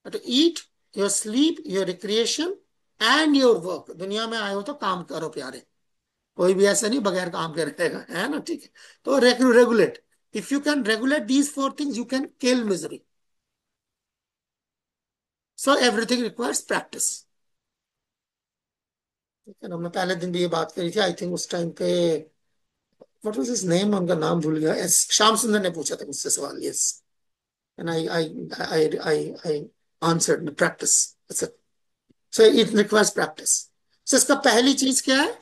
You have to eat, your sleep, your recreation and your work. दुनिया में आए हो तो काम करो प्यारे. कोई भी ऐसा नहीं बगैर काम के रहेगा, है ना, ठीक है. तो regulate. If you can regulate these four things you can kill misery. So everything requires practice. ठीक है ना, हमने पहले दिन भी ये बात करी थी, आई थिंक उस टाइम पे व्हाट वाज हिज नेम, उनका नाम भूल गया. श्याम सुंदर ने पूछा था मुझसे सवाल. Yes, and I answered practice. So it requires practice. So इसका पहली चीज क्या है?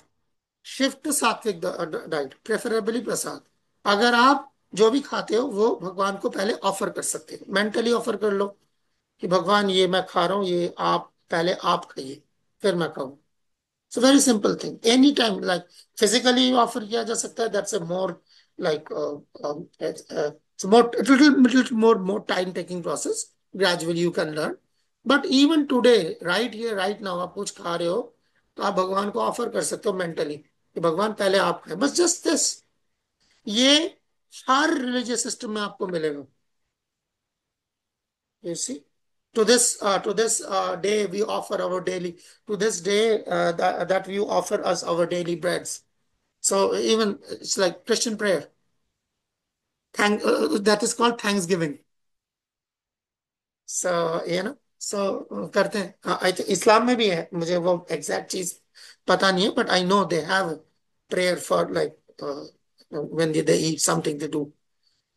Shift to sattvic diet, preferably prasad. अगर आप जो भी खाते हो वो भगवान को पहले ऑफर कर सकते हो, मेंटली ऑफर कर लो कि भगवान ये मैं खा रहा हूँ, ये आप पहले आप खाइए फिर मैं खाऊं. So very simple thing. Any time like physically offer किया जा सकता है. That's a more like more time taking process. Gradually you can learn. But even today right here right now आप कुछ खा रहे हो तो आप भगवान को ऑफर कर सकते हो मेंटली कि भगवान पहले आप खाएं, बस जस्ट दिस. ये हर रिलीजियस सिस्टम में आपको मिलेगा. You see, to this day we offer our daily, to this day that we offer us our daily breads. So even it's like Christian prayer. That is called Thanksgiving. So so करते हैं. I think इस्लाम में भी है, मुझे वो exact चीज पता नहीं है, but I know they have prayer for like when they eat something they do.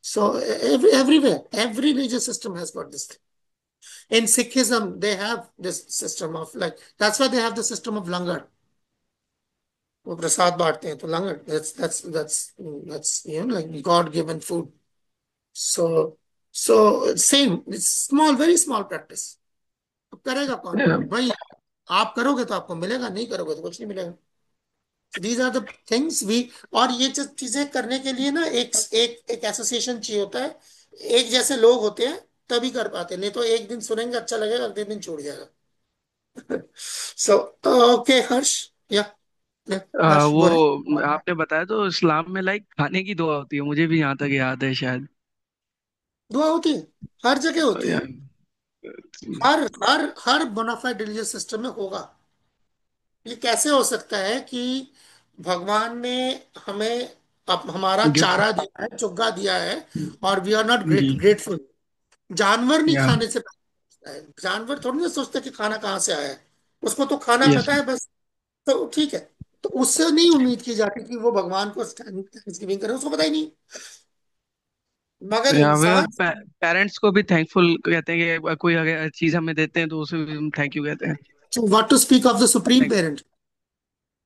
So everywhere, every religious system has got this thing. In Sikhism, they have this system of like, that's why they have the system of langar. वो प्रसाद बांटते हैं तो langar, that's like God given food. So same, it's small, very small practice. अब करेगा कौन भाई? आप करोगे तो आपको मिलेगा, नहीं करोगे तो कुछ नहीं मिलेगा. So these are the things we. और ये जो चीजें करने के लिए ना एक एक एक एसोसिएशन चाहिए होता है. एक जैसे लोग होते हैं तभी कर पाते हैं, नहीं तो एक दिन सुनेंगे अच्छा लगेगा, अगले दिन छूट जाएगा. सो ओके हर्ष, या हर्ष गो है. वो आपने बताया तो इस्लाम में लाइक खाने की दुआ होती है, मुझे भी यहाँ तक याद है शायद. दुआ होती है, हर जगह होती या, है. हर बोनाफाइड रिलीजियस सिस्टम में होगा. ये कैसे हो सकता है कि भगवान ने हमें अब हमारा गिफ्ट. चारा दिया है, चुग्गा दिया है, और वी आर नॉट जी. ग्रेटफुल. जानवर नहीं या. खाने से पहले सोचता है. जानवर थोड़ी ना सोचते कि खाना कहाँ से आया है. उसको तो खाना यस. पता है बस. तो ठीक है, तो उससे नहीं उम्मीद की जाती कि वो भगवान को थैंक्सगिविंग करे, उसको पता ही नहीं. मगर या वे इंसान. पेरेंट्स को भी थैंकफुल कहते हैं कि कोई अगर चीज हमें देते हैं तो उसे भी हम थैंक यू कहते हैं. So what to speak of the supreme Thank- parent?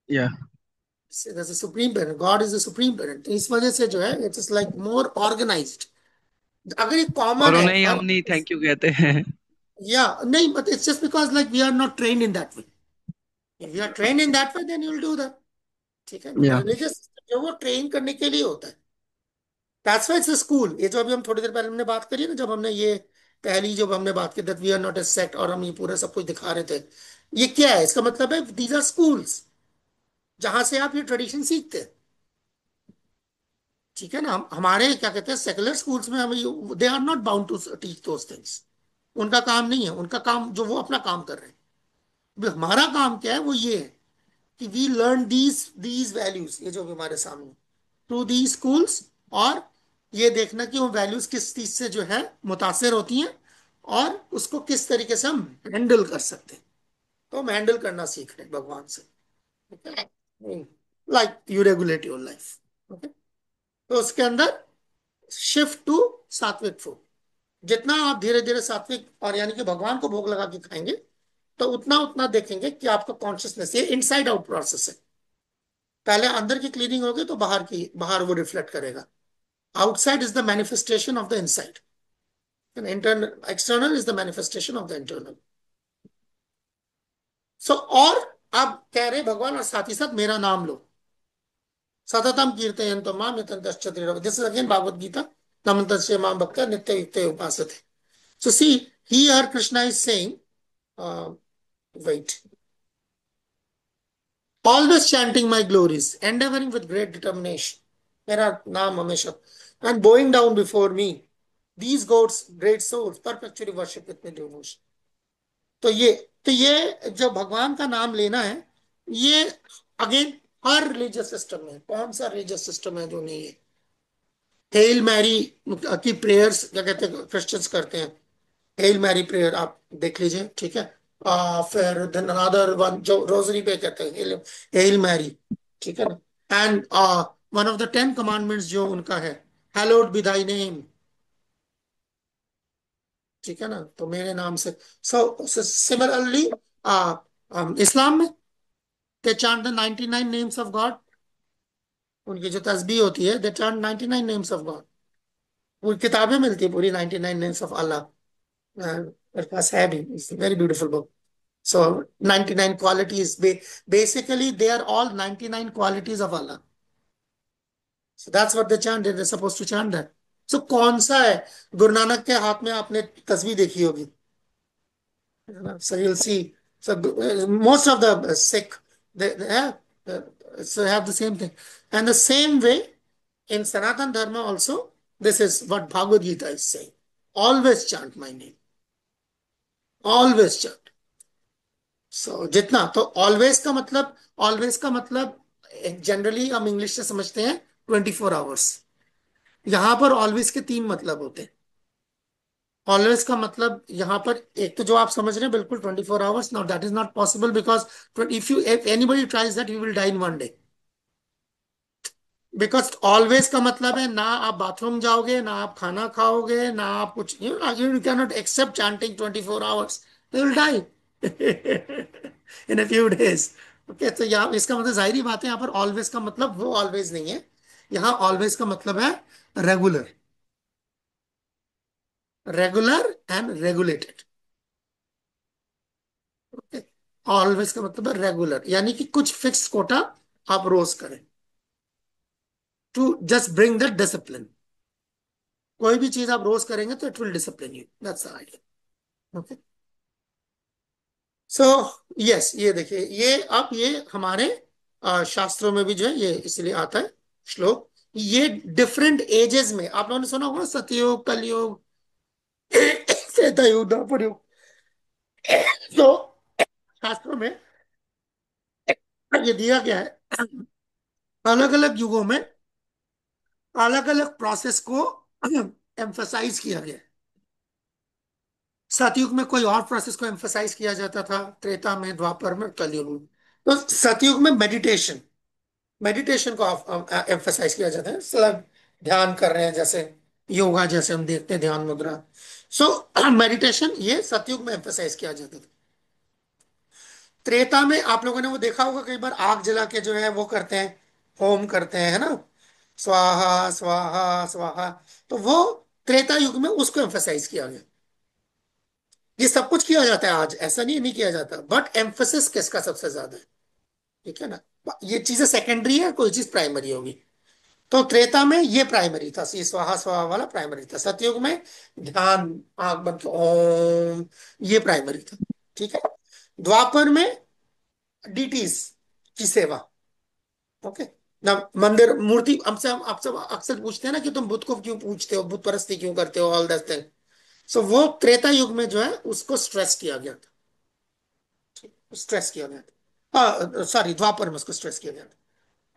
या. There's a supreme parent. God is the supreme parent. तो इस वजह से जो है इट्स लाइक मोर ऑर्गेनाइज्ड. अगर ये और कॉमन है उन्हें ही हम. हम नहीं थैंक यू कहते हैं. या नहीं, but it's just because like we are not trained in that way. If you are trained in that way then you will do that. ठीक है, या. रिलीजियस जो वो ट्रेन करने के लिए होता है. That's why it's a school. ये जो अभी हम थोड़ी देर पहले हमने बात करी ना, जब हमने ये पहली जब हमने बात की that we are not a sect, और हम ये पूरा सब कुछ दिखा रहे थे, ये क्या है? इसका मतलब है दीज आर स्कूल्स जहां से आप ये ट्रेडिशन सीखते हैं. ठीक है ना, हमारे क्या कहते हैं सेकुलर स्कूल्स में हम they are not bound to teach those things. उनका काम नहीं है, उनका काम जो वो अपना काम कर रहे हैं. अभी हमारा काम क्या है? वो ये है कि वी लर्न दीज वैल्यूज, ये जो भी हमारे सामने थ्रू दी स्कूल्स. और ये देखना कि वो वैल्यूज किस चीज से जो है मुतासिर होती हैं और उसको किस तरीके से हम हैंडल कर सकते हैं. तो हम हैंडल करना सीख रहे हैं भगवान से. Like you regulate your life. Okay, तो उसके अंदर शिफ्ट टू सात्विक फूड. जितना आप धीरे धीरे सात्विक और यानी कि भगवान को भोग लगा के खाएंगे तो उतना उतना देखेंगे कि आपका कॉन्शियसनेस ये इनसाइड आउट प्रोसेस है. पहले अंदर की क्लीनिंग होगी तो बाहर वो रिफ्लेक्ट करेगा. Outside is the manifestation of the inside, internal external is the manifestation of the internal. So और आप कह रहे भगवान और साथ ही साथ मेरा नाम लो. सततम कीर्तयन्तो माम यतन्तश्च दृढ़. This is again Bhagavad Gita. नमस्तस्य माम भक्ता नित्य युक्ते उपासते. So see, here Krishna is saying, wait, always chanting my glories, endeavoring with great determination. मेरा नाम हमेशा. And bowing down before me, these goats, great souls, perpetually worship with me devotion. तो ये जो भगवान का नाम लेना है, ये अगेन हर रिलीजियस सिस्टम में, कौन सा रिलीजियस सिस्टम है जो नहीं है. हेल मैरी की प्रेयर्स क्या कहते हैं क्रिश्चियंस करते हैं. हेल मैरी प्रेयर आप देख लीजिए, ठीक है. फिर अनदर वन जो रोजरी पे कहते हैं हेल मैरी, ठीक है ना. And one of the 10 commandments जो उनका है, हैलोड बी थाई नेम, ठीक है ना. तो मेरे नाम से. सो सिमिलरली इस्लाम में they chant the 99 names of God. उनकी जो तस्बीह होती है, they chant 99 names of God. वो किताबें मिलती है पूरी 99 नेम्स ऑफ अल्लाह. मेरे पास है भी, it's very beautiful book. So 99 qualities, basically they are all 99 qualities of Allah. So that's what they chant. They're supposed to chant that. So कौन सा है. गुरु नानक के हाथ में आपने तस्वीर देखी होगी. So you'll see. So most of the Sikh, so have the same thing. And the same way in Sanatan Dharma also, this is what Bhagavad Gita is saying. Always chant my name. Always chant. सो जितना तो always का मतलब generally हम English से समझते हैं 24 hours. यहां पर ऑलवेज के 3 मतलब होते हैं. ऑलवेज का मतलब यहां पर एक तो जो आप समझ रहे हैं बिल्कुल 24 hours. Now that is not possible because if anybody tries that he will die in one day. Because always का मतलब है ना आप बाथरूम जाओगे, ना आप खाना खाओगे, ना आप कुछ. You can not accept chanting 24 hours. They will die in a few days. Okay, तो यहाँ इसका मतलब जाहिर बात है, यहाँ पर ऑलवेज का मतलब वो ऑलवेज नहीं है. यहाँ ऑलवेज का मतलब है regular. Regular and regulated. Okay, always का मतलब है रेगुलर, यानी कि कुछ फिक्स कोटा आप रोज करें to just bring the discipline. कोई भी चीज आप रोज करेंगे तो it will discipline you. That's the idea. Okay. So yes, ये देखिए, ये अब ये हमारे शास्त्रों में भी जो है ये इसलिए आता है श्लोक. ये डिफरेंट एजेस में आप लोगों ने सुना होगा, सतयुग, कलयुग, त्रेता युग, द्वापर युग. तो शास्त्रों में ये दिया गया है, अलग अलग युगों में अलग अलग प्रोसेस को एम्फसाइज किया गया है. सतयुग में कोई और प्रोसेस को एम्फसाइज किया जाता था, त्रेता में, द्वापर में, कलयुग में. तो सतयुग में मेडिटेशन मेडिटेशन को एम्फसाइज किया जाता है. मतलब ध्यान कर रहे हैं जैसे योगा, जैसे हम देखते हैं ध्यान मुद्रा. सो मेडिटेशन ये सतयुग में एम्फसाइज किया जाता था. त्रेता में आप लोगों ने वो देखा होगा, कई बार आग जला के जो है वो करते हैं, होम करते हैं, है ना. स्वाहा स्वाहा स्वाहा. तो वो त्रेता युग में उसको एम्फसाइज किया गया. ये सब कुछ किया जाता है आज, ऐसा नहीं किया जाता, बट एम्फोसिस किसका सबसे ज्यादा है, ठीक है ना. ये चीजें सेकेंडरी है, कोई चीज प्राइमरी होगी. तो त्रेता में ये प्राइमरी था, ये स्वाहा स्वाहा वाला प्राइमरी था. सतयुग में ध्यान, आंख बंद के ओम, ये प्राइमरी था, ठीक है. द्वापर में डीटीज की सेवा. ओके. ना मंदिर मूर्ति, हमसे हम आपसे अक्सर पूछते हैं ना कि तुम बुद्ध को क्यों पूछते हो, बुद्ध परस्ती क्यों करते हो, ऑल दैट थिंग. सो वो त्रेता युग में जो है उसको स्ट्रेस किया गया था. स्ट्रेस किया गया था, हाँ सॉरी, द्वापर में उसको स्ट्रेस किया गया था.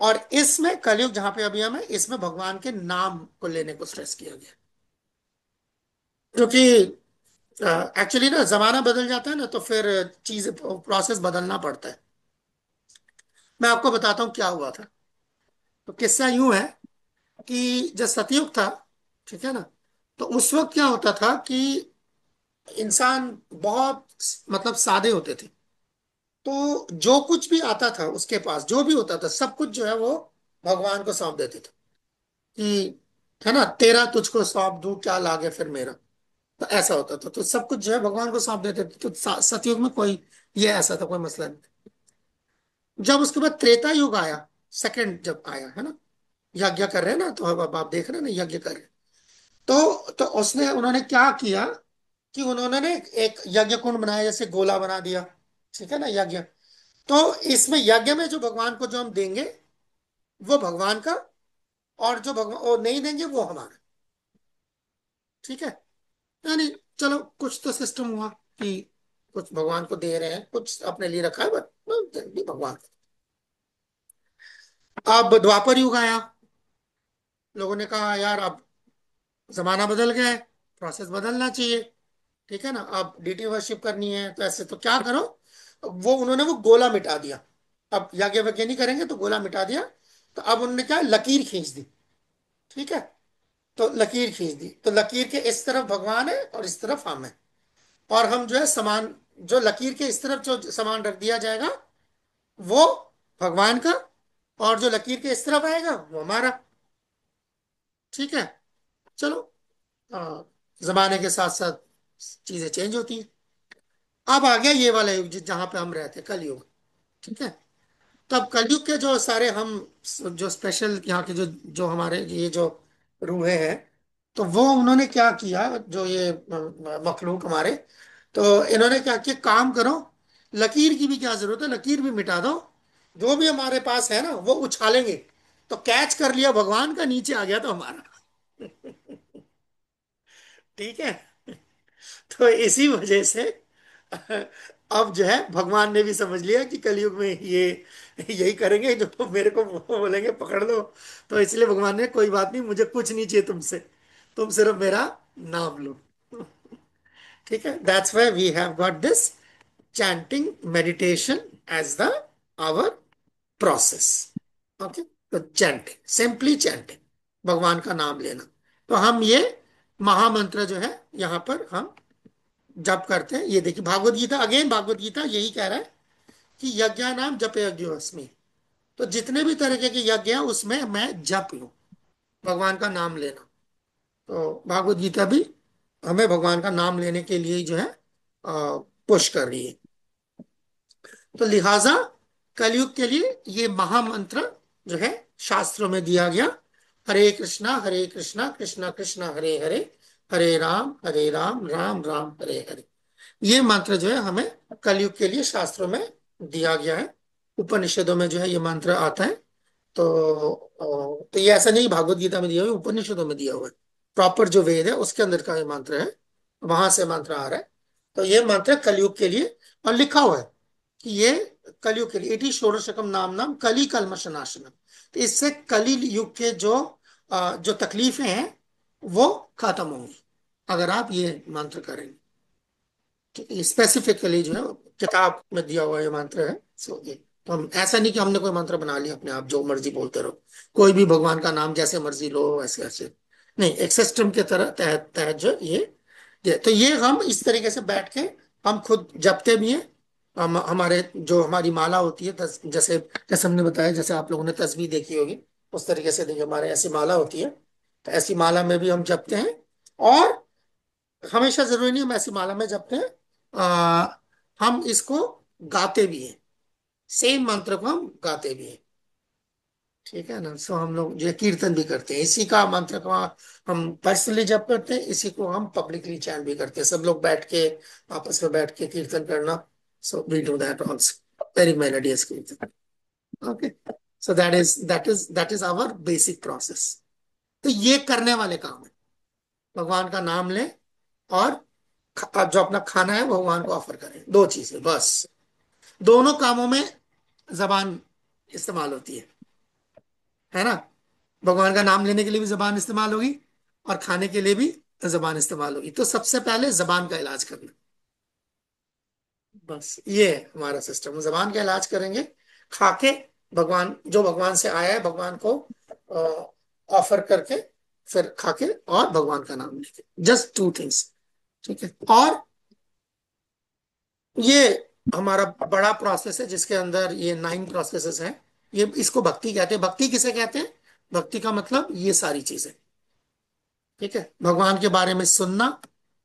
और इसमें कलयुग जहां पे अभी हम है, इसमें भगवान के नाम को लेने को स्ट्रेस किया गया. क्योंकि एक्चुअली ना जमाना बदल जाता है ना, तो फिर चीज प्रोसेस बदलना पड़ता है. मैं आपको बताता हूँ क्या हुआ था. तो किस्सा यूं है कि जब सतयुग था, ठीक है ना, तो उस वक्त क्या होता था कि इंसान बहुत मतलब सादे होते थे. तो जो कुछ भी आता था उसके पास, जो भी होता था, सब कुछ जो है वो भगवान को सौंप देते थे कि, है ना, तेरा तुझको सौंप दूं क्या लागे फिर मेरा। तो ऐसा होता था, तो सब कुछ जो है भगवान को सौंप देते थे। तो सतयुग में कोई ये ऐसा था, कोई मसला नहीं। जब उसके बाद त्रेता युग आया, सेकंड जब आया, है ना, यज्ञ कर रहे हैं ना, तो अब आप देख रहे हैं ना, यज्ञ कर रहे हैं। तो उसने उन्होंने क्या किया कि उन्होंने ना एक यज्ञ कुंड बनाया, जैसे गोला बना दिया, ठीक है ना, यज्ञ। तो इसमें यज्ञ में जो भगवान को जो हम देंगे वो भगवान का, और जो भगवान वो नहीं देंगे वो हमारा। ठीक है। यानी चलो कुछ तो सिस्टम हुआ कि कुछ भगवान को दे रहे हैं, कुछ अपने लिए रखा है, बट भगवान। अब द्वापर युग आया, लोगों ने कहा यार अब जमाना बदल गया है, प्रोसेस बदलना चाहिए। ठीक है ना, अब डीटी वर्शिप करनी है, तो ऐसे तो क्या करो। वो उन्होंने वो गोला मिटा दिया। अब यज्ञ वज्ञ नहीं करेंगे तो गोला मिटा दिया। तो अब उन्होंने क्या, लकीर खींच दी। ठीक है। तो लकीर खींच दी, तो लकीर के इस तरफ भगवान है और इस तरफ हम है। और हम जो है सामान, जो लकीर के इस तरफ जो सामान रख दिया जाएगा वो भगवान का, और जो लकीर के इस तरफ आएगा वो हमारा। ठीक है। चलो, जमाने के साथ साथ चीजें चेंज होती हैं। अब आ गया ये वाला युग जहां पे हम रहते हैं, कलयुग। ठीक है। तो अब कलयुग के जो सारे हम, जो स्पेशल यहाँ के जो जो हमारे ये जो रूहे हैं, तो वो उन्होंने क्या किया, जो ये मखलूक हमारे, तो इन्होंने क्या किया, काम करो, लकीर की भी क्या जरूरत है, लकीर भी मिटा दो। जो भी हमारे पास है ना वो उछालेंगे, तो कैच कर लिया भगवान का, नीचे आ गया तो हमारा। ठीक है। तो इसी वजह से अब जो है भगवान ने भी समझ लिया कि कलयुग में ये यही करेंगे, जो मेरे को बोलेंगे पकड़ लो। तो इसलिए भगवान ने, कोई बात नहीं, मुझे कुछ नहीं चाहिए तुमसे, तुम सिर्फ मेरा नाम लो। ठीक है, that's why we have got this chanting meditation as the our process. Okay. तो चैंटिंग, सिंपली चैंटिंग, भगवान का नाम लेना। तो हम ये महामंत्र जो है यहाँ पर हम जप करते हैं। ये देखिए भागवत गीता, अगेन भागवत गीता यही कह रहा है कि यज्ञ नाम जप यज्ञोस्मि। तो जितने भी तरीके के यज्ञ हैं उसमें मैं जप लूं, भगवान का नाम लेना। तो भागवत गीता भी हमें भगवान का नाम लेने के लिए ही जो है पुश कर रही है। तो लिहाजा कलयुग के लिए ये महामंत्र जो है शास्त्रों में दिया गया, हरे कृष्णा कृष्णा कृष्णा हरे हरे, हरे राम राम राम हरे हरे। ये मंत्र जो है हमें कलयुग के लिए शास्त्रों में दिया गया है। उपनिषदों में जो है ये मंत्र आता है। तो ये ऐसा नहीं भागवत गीता में दिया हुआ है, उपनिषदों में दिया हुआ है। प्रॉपर जो वेद है उसके अंदर का ये मंत्र है, वहां से मंत्र आ रहा है। तो ये मंत्र कलयुग के लिए, और लिखा हुआ है कि ये कलयुग के लिए, इति षोडशकम नाम नाम कली कल्मष नाशनम। तो इससे कली युग के जो तकलीफें हैं वो खत्म होंगी अगर आप ये मंत्र करेंगे। स्पेसिफिकली जो है किताब में दिया हुआ ये मंत्र है। सो ये तो हम, ऐसा नहीं कि हमने कोई मंत्र बना लिया अपने आप जो मर्जी बोलते रहो, कोई भी भगवान का नाम जैसे मर्जी लो ऐसे ऐसे नहीं, एक सिस्टम के तरह तहत तहत जो तो ये हम इस तरीके से बैठ के हम खुद जपते भी हैं। हम हमारे जो हमारी माला होती है, जैसे जैसे हमने बताया, जैसे आप लोगों ने तस्वीर देखी होगी, उस तरीके से देखिए हमारे ऐसी माला होती है। तो ऐसी माला में भी हम जपते हैं। और हमेशा जरूरी नहीं हम ऐसी माला में जपते हैं, हम इसको गाते भी हैं, सेम मंत्र को हम गाते भी हैं। ठीक है ना, सो हम लोग जो है कीर्तन भी करते हैं, इसी का मंत्र को हम पर्सनली जप करते हैं, इसी को हम पब्लिकली चैंट भी करते हैं, सब लोग बैठ के आपस में बैठ के कीर्तन करना। So we do that also, very melodious kirtan. Okay. So that is our basic process. तो ये करने वाले काम है, भगवान का नाम लें, और जो अपना खाना है वो भगवान को ऑफर करें, दो चीजें बस। दोनों कामों में जबान इस्तेमाल होती है ना। भगवान का नाम लेने के लिए भी जबान इस्तेमाल होगी, और खाने के लिए भी जबान इस्तेमाल होगी। तो सबसे पहले जबान का इलाज करना, बस ये है हमारा सिस्टम। जबान का इलाज करेंगे, खा के, भगवान जो भगवान से आया है भगवान को ऑफर करके, फिर खा के और भगवान का नाम लेके, जस्ट टू थिंग्स। ठीक है। और ये हमारा बड़ा प्रोसेस है जिसके अंदर ये 9 प्रोसेसेस हैं। ये इसको भक्ति कहते हैं। भक्ति किसे कहते हैं? भक्ति का मतलब ये सारी चीजें। ठीक है, भगवान के बारे में सुनना,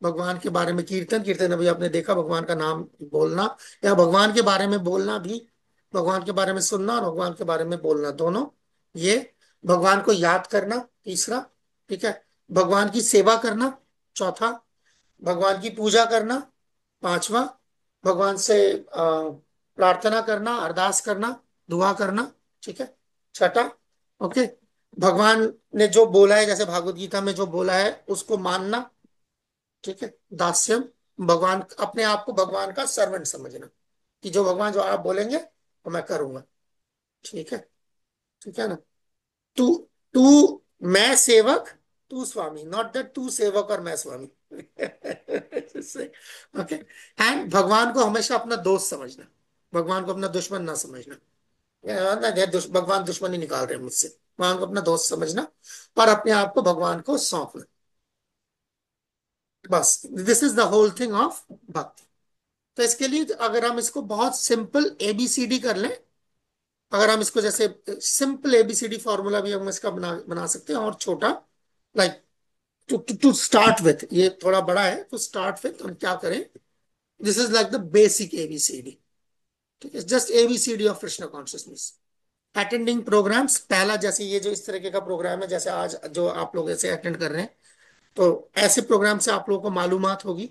भगवान के बारे में कीर्तन, कीर्तन अभी आपने देखा, भगवान का नाम बोलना, या भगवान के बारे में बोलना भी, भगवान के बारे में सुनना और भगवान के बारे में बोलना दोनों, ये भगवान को याद करना तीसरा। ठीक है, भगवान की सेवा करना चौथा, भगवान की पूजा करना पांचवा, भगवान से प्रार्थना करना, अरदास करना, दुआ करना। ठीक है, छठा, ओके, भगवान ने जो बोला है जैसे भागवत गीता में जो बोला है उसको मानना। ठीक है, दास्यम, भगवान अपने आप को भगवान का सर्वेंट समझना, कि जो भगवान जो आप बोलेंगे वो मैं करूंगा। ठीक है, ठीक है ना। तू तू मैं सेवक, तू स्वामी, नॉट दैट तू सेवक और मैं स्वामी। ओके। एंड भगवान को हमेशा अपना दोस्त समझना, भगवान को अपना दुश्मन ना समझना। भगवान दुश्मनी निकाल रहे हैं मुझसे, भगवान को अपना दोस्त समझना और अपने आप को भगवान को सौंपना। बस this is the whole thing of bhakti. तो इसके लिए अगर हम इसको बहुत सिंपल एबीसीडी कर लें, अगर हम इसको जैसे सिंपल एबीसीडी फॉर्मूला भी हम इसका बना बना सकते हैं, और छोटा, लाइक टू स्टार्ट विथ, ये थोड़ा बड़ा है, टू स्टार्ट विथ हम क्या करें, this is like the basic ABCD. ठीक है, just ABCD of Krishna consciousness. Attending programs, पहला जैसे ये जो इस तरीके का प्रोग्राम है जैसे आज जो आप लोग ऐसे अटेंड कर रहे हैं, तो ऐसे प्रोग्राम से आप लोगों को मालूमात होगी,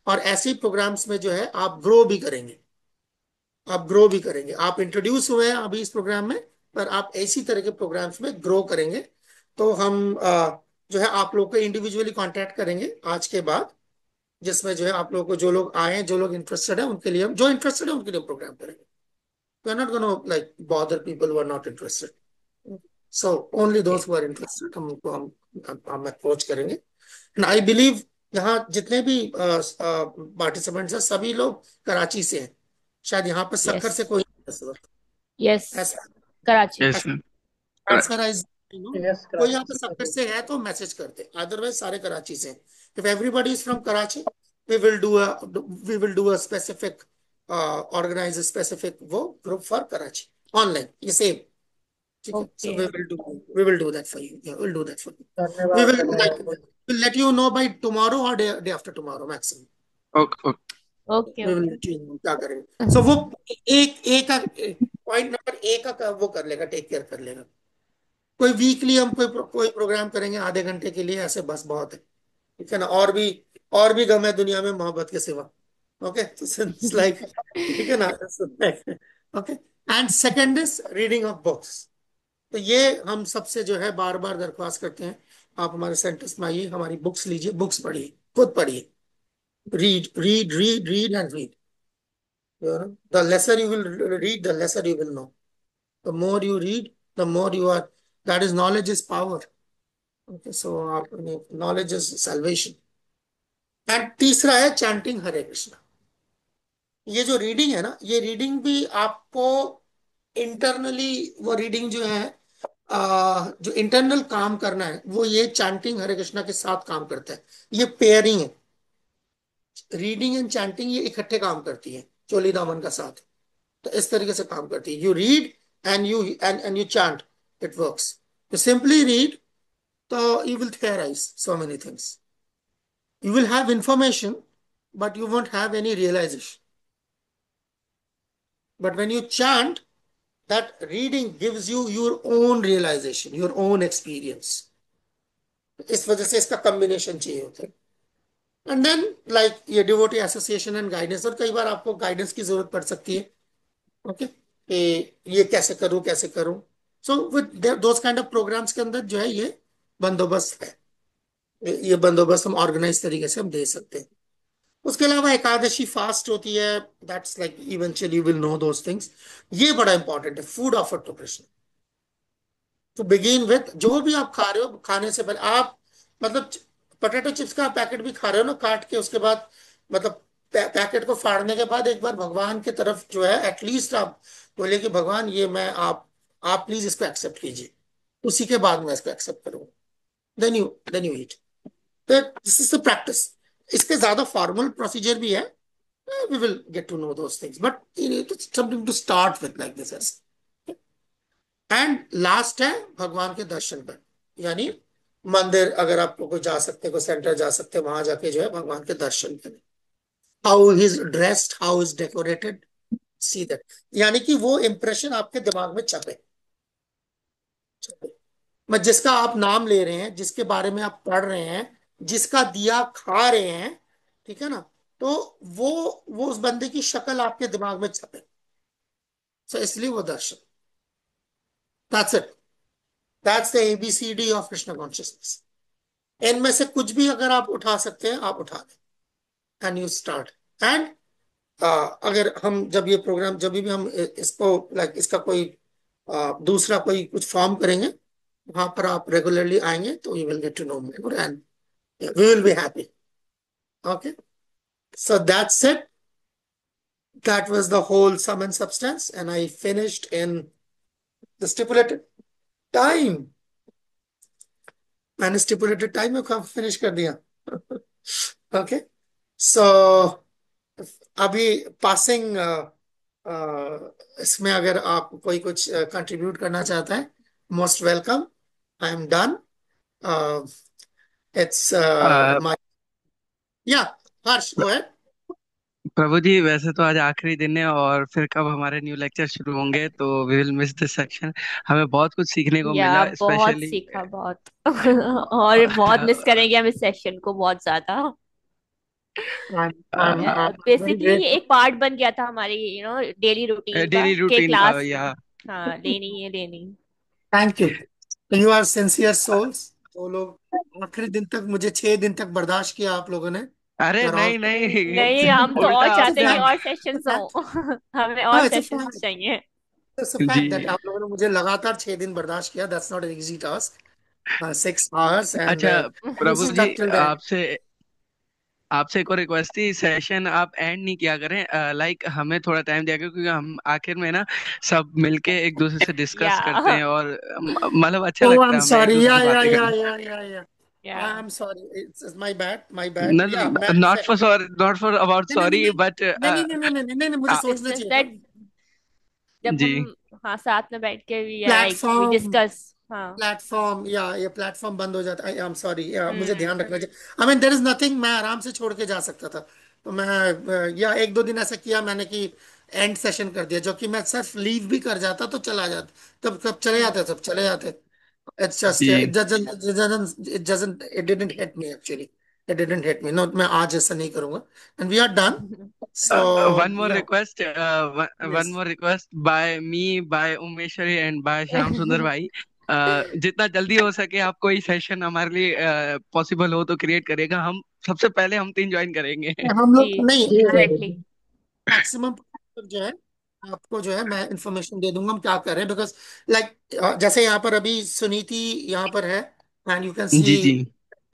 और ऐसे ही प्रोग्राम्स में जो है आप ग्रो भी करेंगे, आप ग्रो भी करेंगे। आप इंट्रोड्यूस हुए हैं अभी इस प्रोग्राम में, पर आप इसी तरह के प्रोग्राम्स में ग्रो करेंगे। तो हम जो है आप लोग को इंडिविजुअली कांटेक्ट करेंगे आज के बाद, जिसमें जो है आप लोग को, जो लोग आए हैं, जो लोग इंटरेस्टेड है उनके लिए, हम जो इंटरेस्टेड है उनके लिए प्रोग्राम करेंगे। We are not gonna like bother people who are not interested, so only those who are interested हम अप्रोच करेंगे। एंड आई बिलीव यहाँ जितने भी पार्टिसिपेंट्स हैं सभी लोग कराची से हैं। शायद यहाँ पर सक्खर यस। से कोई नहीं है इस वक्त। यस। ऐसा कराची। यस ऐसा ma'am. Answer is no. Yes, कोई कराची यहाँ पे से सक्खर सभी। से है तो मैसेज करते, अदरवाइज सारे कराची से। If everybody is from Karachi, we will do a we will do a specific organize specific वो ग्रुप फॉर कराची ऑनलाइन, ये सेम। ठीक है, so okay. we will do that for you. Yeah, we'll do that for you. We धन्यवाद, will like धन्यवाद। we'll let you know by tomorrow or day after tomorrow maximum. Okay okay. Okay. We will okay. let you know क्या करेंगे। So वो एक एक का point number एक का वो कर लेगा, टेक केयर कर लेगा। कोई वीकली हम कोई प्रोग्राम करेंगे आधे घंटे के लिए, ऐसे बस बहुत है। ठीक है ना, और भी गम है दुनिया में मोहब्बत के सिवा। ओके, इट्स लाइक, ठीक है ना। Okay. And second is reading of books. तो ये हम सबसे जो है बार बार दरख्वास्त करते हैं, आप हमारे सेंटर्स में आइए, हमारी बुक्स लीजिए, बुक्स पढ़िए, खुद पढ़िए। Read read read read and read. The lesser you will read, the lesser you will know. The more you read, the more you are, that is knowledge is power. Okay, so आप, knowledge is salvation. And तीसरा है chanting हरे कृष्णा। ये जो reading है ना, ये reading भी आपको इंटरनली, वो रीडिंग जो है, जो इंटरनल काम करना है वो ये चैंटिंग हरे कृष्णा के साथ काम करता है। ये पेयरिंग है, रीडिंग एंड चैंटिंग ये इकट्ठे काम करती है चोली दामन का साथ। तो इस तरीके से काम करती है। You read and you chant, it works. You simply read, तो you will theorize so many things. You will have information, but you won't have any realization. But when you chant, that reading gives you your own realization, your own experience. इस वजह से इसका combination चाहिए होता है। And then like ये devotee association and guidance, और कई बार आपको गाइडेंस की जरूरत पड़ सकती है। ओके, ये कैसे करूं कैसे करूं। So with those kind of programs के अंदर जो है ये बंदोबस्त है, ये बंदोबस्त हम ऑर्गेनाइज तरीके से हम दे सकते हैं। उसके अलावा एकादशी फास्ट होती है, that's like eventually you will know those things. ये बड़ा इंपॉर्टेंट है, food offer to Krishna. To begin with, जो भी आप खा रहे हो खाने से पहले आप, मतलब पोटैटो चिप्स का पैकेट भी खा रहे हो ना काट के, उसके बाद मतलब पैकेट को फाड़ने के बाद एक बार भगवान की तरफ जो है एटलीस्ट आप बोले कि भगवान ये मैं आप प्लीज इसको एक्सेप्ट कीजिए, उसी के बाद मैं इसको एक्सेप्ट करूंगा। Then you eat. This is the practice. इसके ज्यादा फॉर्मल प्रोसीजर भी है, We will get to know those things, but it's something to start with like this. And last है भगवान के दर्शन पर, यानी मंदिर अगर आप कोई जा सकते, कोई सेंटर जा सकते, वहां जाके जो है भगवान के दर्शन करें। How is dressed, how is decorated, see that, यानी कि वो इंप्रेशन आपके दिमाग में छपे। मैं जिसका आप नाम ले रहे हैं, जिसके बारे में आप पढ़ रहे हैं, जिसका दिया खा रहे हैं, ठीक है ना, तो वो वो उस बंदे की शक्ल आपके दिमाग में छपे। सो इसलिए वो दर्शन, that's it, that's the ABCD of Krishna consciousness. इनमें से कुछ भी अगर आप उठा सकते हैं, आप उठा दें, एंड यू स्टार्ट। एंड अगर हम जब ये प्रोग्राम, जब भी हम इसको लाइक इसका कोई दूसरा कोई कुछ फॉर्म करेंगे, वहां पर आप रेगुलरली आएंगे, तो you will get to know more and we will be happy. Okay, so that's it. That was the whole sum and substance, and I finished in the stipulated time. मैंने stipulated time में काम finish कर दिया। Okay, so अभी passing, इसमें अगर आप कोई कुछ कंट्रीब्यूट करना चाहता है, most welcome. I am done. It's a, my, या, हर्ष गो अहेड। प्रभु जी, वैसे तो आज आखिरी दिन है और फिर कब हमारे न्यू लेक्चर शुरू होंगे, तो we will miss this section. हमें बहुत कुछ सीखने को या मिला, बहुत स्पेशली सीखा, बहुत। और बहुत मिस करेंगे हम इस सेशन को बहुत ज्यादा। I'm very बेसिकली ये grateful। एक पार्ट बन गया था हमारी डेली रूटीन का, डेली के रूटीन। क्लास। या हाँ, लेनी है लेनी। Thank you, you are sincere souls. जो लोग आखिरी दिन तक, मुझे 6 दिन तक बर्दाश्त किया आप लोगों ने, अरे यू आर ऑल, नहीं नहीं, नहीं, हम तो और उल्टा चाहते हैं आपने कि हम। और सेशंस हो। हमें नो और इट्स अ सेशंस फैक्ट, चाहिए। इट्स अ जी। फैक्ट दैट आप लोगों ने मुझे लगातार 6 दिन बर्दाश्त किया। That's not an easy task, 6 hours, and अच्छा we Prabhu ji, stuck till the end. आपसे आपसे एक और रिक्वेस्ट थी, सेशन आप एंड नहीं किया करें, लाइक हमें थोड़ा टाइम दिया करें, क्योंकि हम आखिर में ना सब मिलके एक दूसरे से या डिस्कस करते हैं और मतलब अच्छा Oh, लगता I'm है हमें एक sorry. दूसरे Yeah, से yeah, बातें yeah, करना। yeah, yeah, yeah. या I'm sorry. It's my bad. My bad. Yeah, मैं not for sorry, not for about नहीं नहीं सॉरी, नहीं बट नहीं नहीं नहीं नहीं नहीं नहीं नहीं नहीं, मुझे इट्स सोचना जस्ट चाहिए था। दैट जब जी। हम, हाँ, साथ में बैठ के we like we platform, discuss. हाँ। प्लेटफॉर्म, या ये प्लेटफॉर्म बंद हो जाता है। आई एम सॉरी, मुझे हम्म। ध्यान रखना चाहिए। I mean there is nothing, मैं आराम से छोड़ के जा सकता था। तो मैं या 1-2 दिन ऐसा किया मैंने कि एंड सेशन कर दिया, जो कि मैं सिर्फ लीव भी कर जाता तो चला जाता, तब तब चले हम्म। जाते, सब चले जाते। इट्स जस्ट जी। It didn't hit me actually, it didn't hit me. No, मैं आज ऐसा नहीं करूंगा, and we are done. So one more yeah, request, one yes. More request by me, by Umeshwari and by Shyam Sundar bhai. जितना जल्दी हो सके आप कोई सेशन हमारे लिए पॉसिबल हो तो क्रिएट करेगा, हम सबसे पहले हम 3 ज्वाइन करेंगे। हम जी, लोग नहीं, एग्जैक्टली। मैक्सिमम जो है, आपको जो है मैं इंफॉर्मेशन दे दूंगा हम क्या कर रहे हैं, बिकॉज लाइक जैसे यहाँ पर अभी सुनीति यहाँ पर है, एंड यू कैन सी जी जी।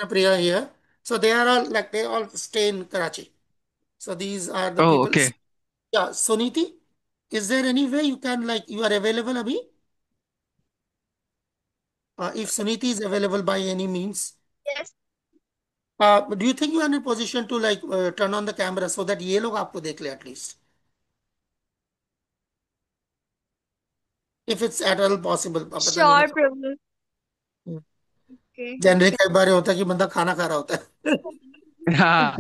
Priya here. So they are all like, they all stay in Karachi. So these are the oh people. Okay. Yeah Suniti, is there any way you can, like, you are available abhi? If Suniti is available by any means, do you think you are in a position to, like, turn on the camera so that ये लोग आपको देख ले at least, if it's at all possible, पता नहीं sure मतलब। प्रभु। Okay. Generally कई बार ये होता है कि बंदा खाना खा रहा होता है। हाँ।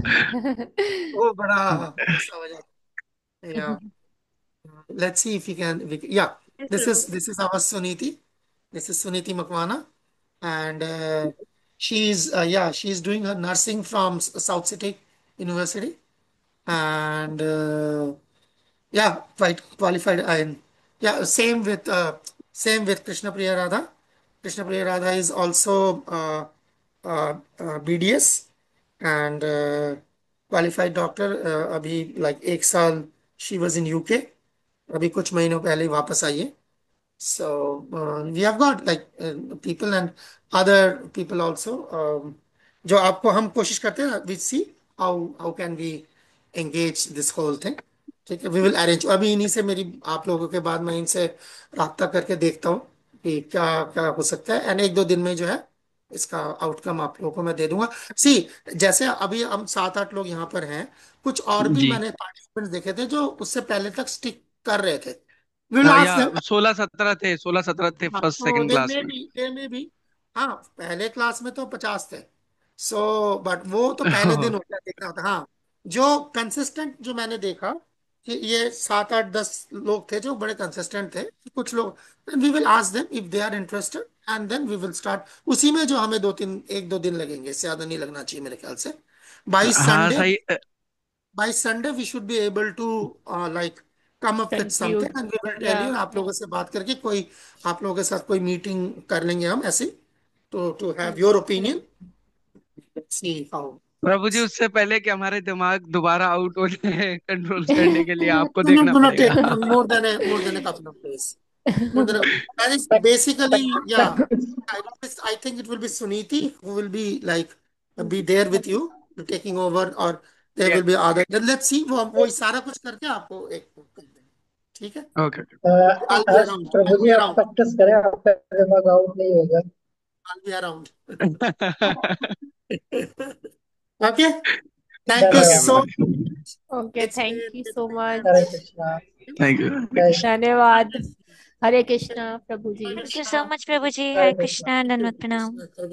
वो बड़ा गुस्सा हो जाता है। Yeah. Let's see if we can, yeah, yes this Prabhu. is this is our Suniti. This is Suniti Makwana, and she's doing her nursing from South City University, and yeah, quite qualified. And yeah, same with Krishna Priya Radha. Krishna Priya Radha is also BDS and qualified doctor. अभी like 1 साल she was in UK. अभी कुछ महीनों पहले ही वापस आई है। So we have got like people and other people also, जो आपको हम कोशिश करते हैं, we see how can we engage this whole thing। ठीक है, we will arrange। अभी इन्हीं से मेरी, आप लोगों के बाद मैं इनसे राब्ता करके देखता हूँ कि क्या क्या हो सकता है, एंड 1-2 दिन में जो है इसका आउटकम आप लोगों को मैं दे दूंगा। सी, जैसे अभी हम 7-8 लोग यहाँ पर हैं, कुछ और भी जी। मैंने पार्टिसिपेंट्स देखे थे जो उससे पहले तक स्टिक कर रहे थे। विल या आस्क देम। 16-17 थे, 16-17 थे हाँ, फर्स्ट तो सेकंड दे क्लास में में। भी, दे में भी। हाँ, पहले क्लास में तो 50 थे। सो बट वो तो पहले दिन होता है, देखना होता है। हाँ, जो कंसिस्टेंट जो मैंने देखा कि ये 7-8-10 लोग थे जो बड़े कंसिस्टेंट थे। कुछ लोग, we will ask them if they are interested and then we will start. उसी में जो हमें 1-2 दिन लगेंगे, इससे ज्यादा नहीं लगना चाहिए मेरे ख्याल से। बाई हाँ संडे, सही। by Sunday we should be able to like come up with something conclude. and we will tell या you। आप लोगों से बात करके कोई, आप लोगों के साथ कोई मीटिंग कर लेंगे हम ऐसे, तो to have your opinion, see how. Prabhu ji, उससे पहले कि हमारे दिमाग दोबारा आउट हो जाए, कंट्रोल करने के लिए आपको Do not, देखना do not take पड़ेगा। more than a couple of days. More than a, that is basically, yeah. I think it will be Suniti who will be like be there with you, taking over, or there will be other. Then let's see, वो सारा कुछ करके आपको एक कर देंगे, ठीक है? ओके। I'll be आज around. Prabhu I'll ji be आप around. प्रैक्टिस करें, आपका दिमाग आउट नहीं होगा। I'll be around. Okay. Thank you okay धन्यवाद। so Prabhu much. Ji. Okay, thank you It's so been much. Hare nice. Krishna. Thank you. जय श्री धन्यवाद। Hare Krishna Prabhu ji. Hare thank you so Krishna. Much Prabhu ji, Hare Hare Krishna. Krishna, दंडवत प्रणाम। Krishna.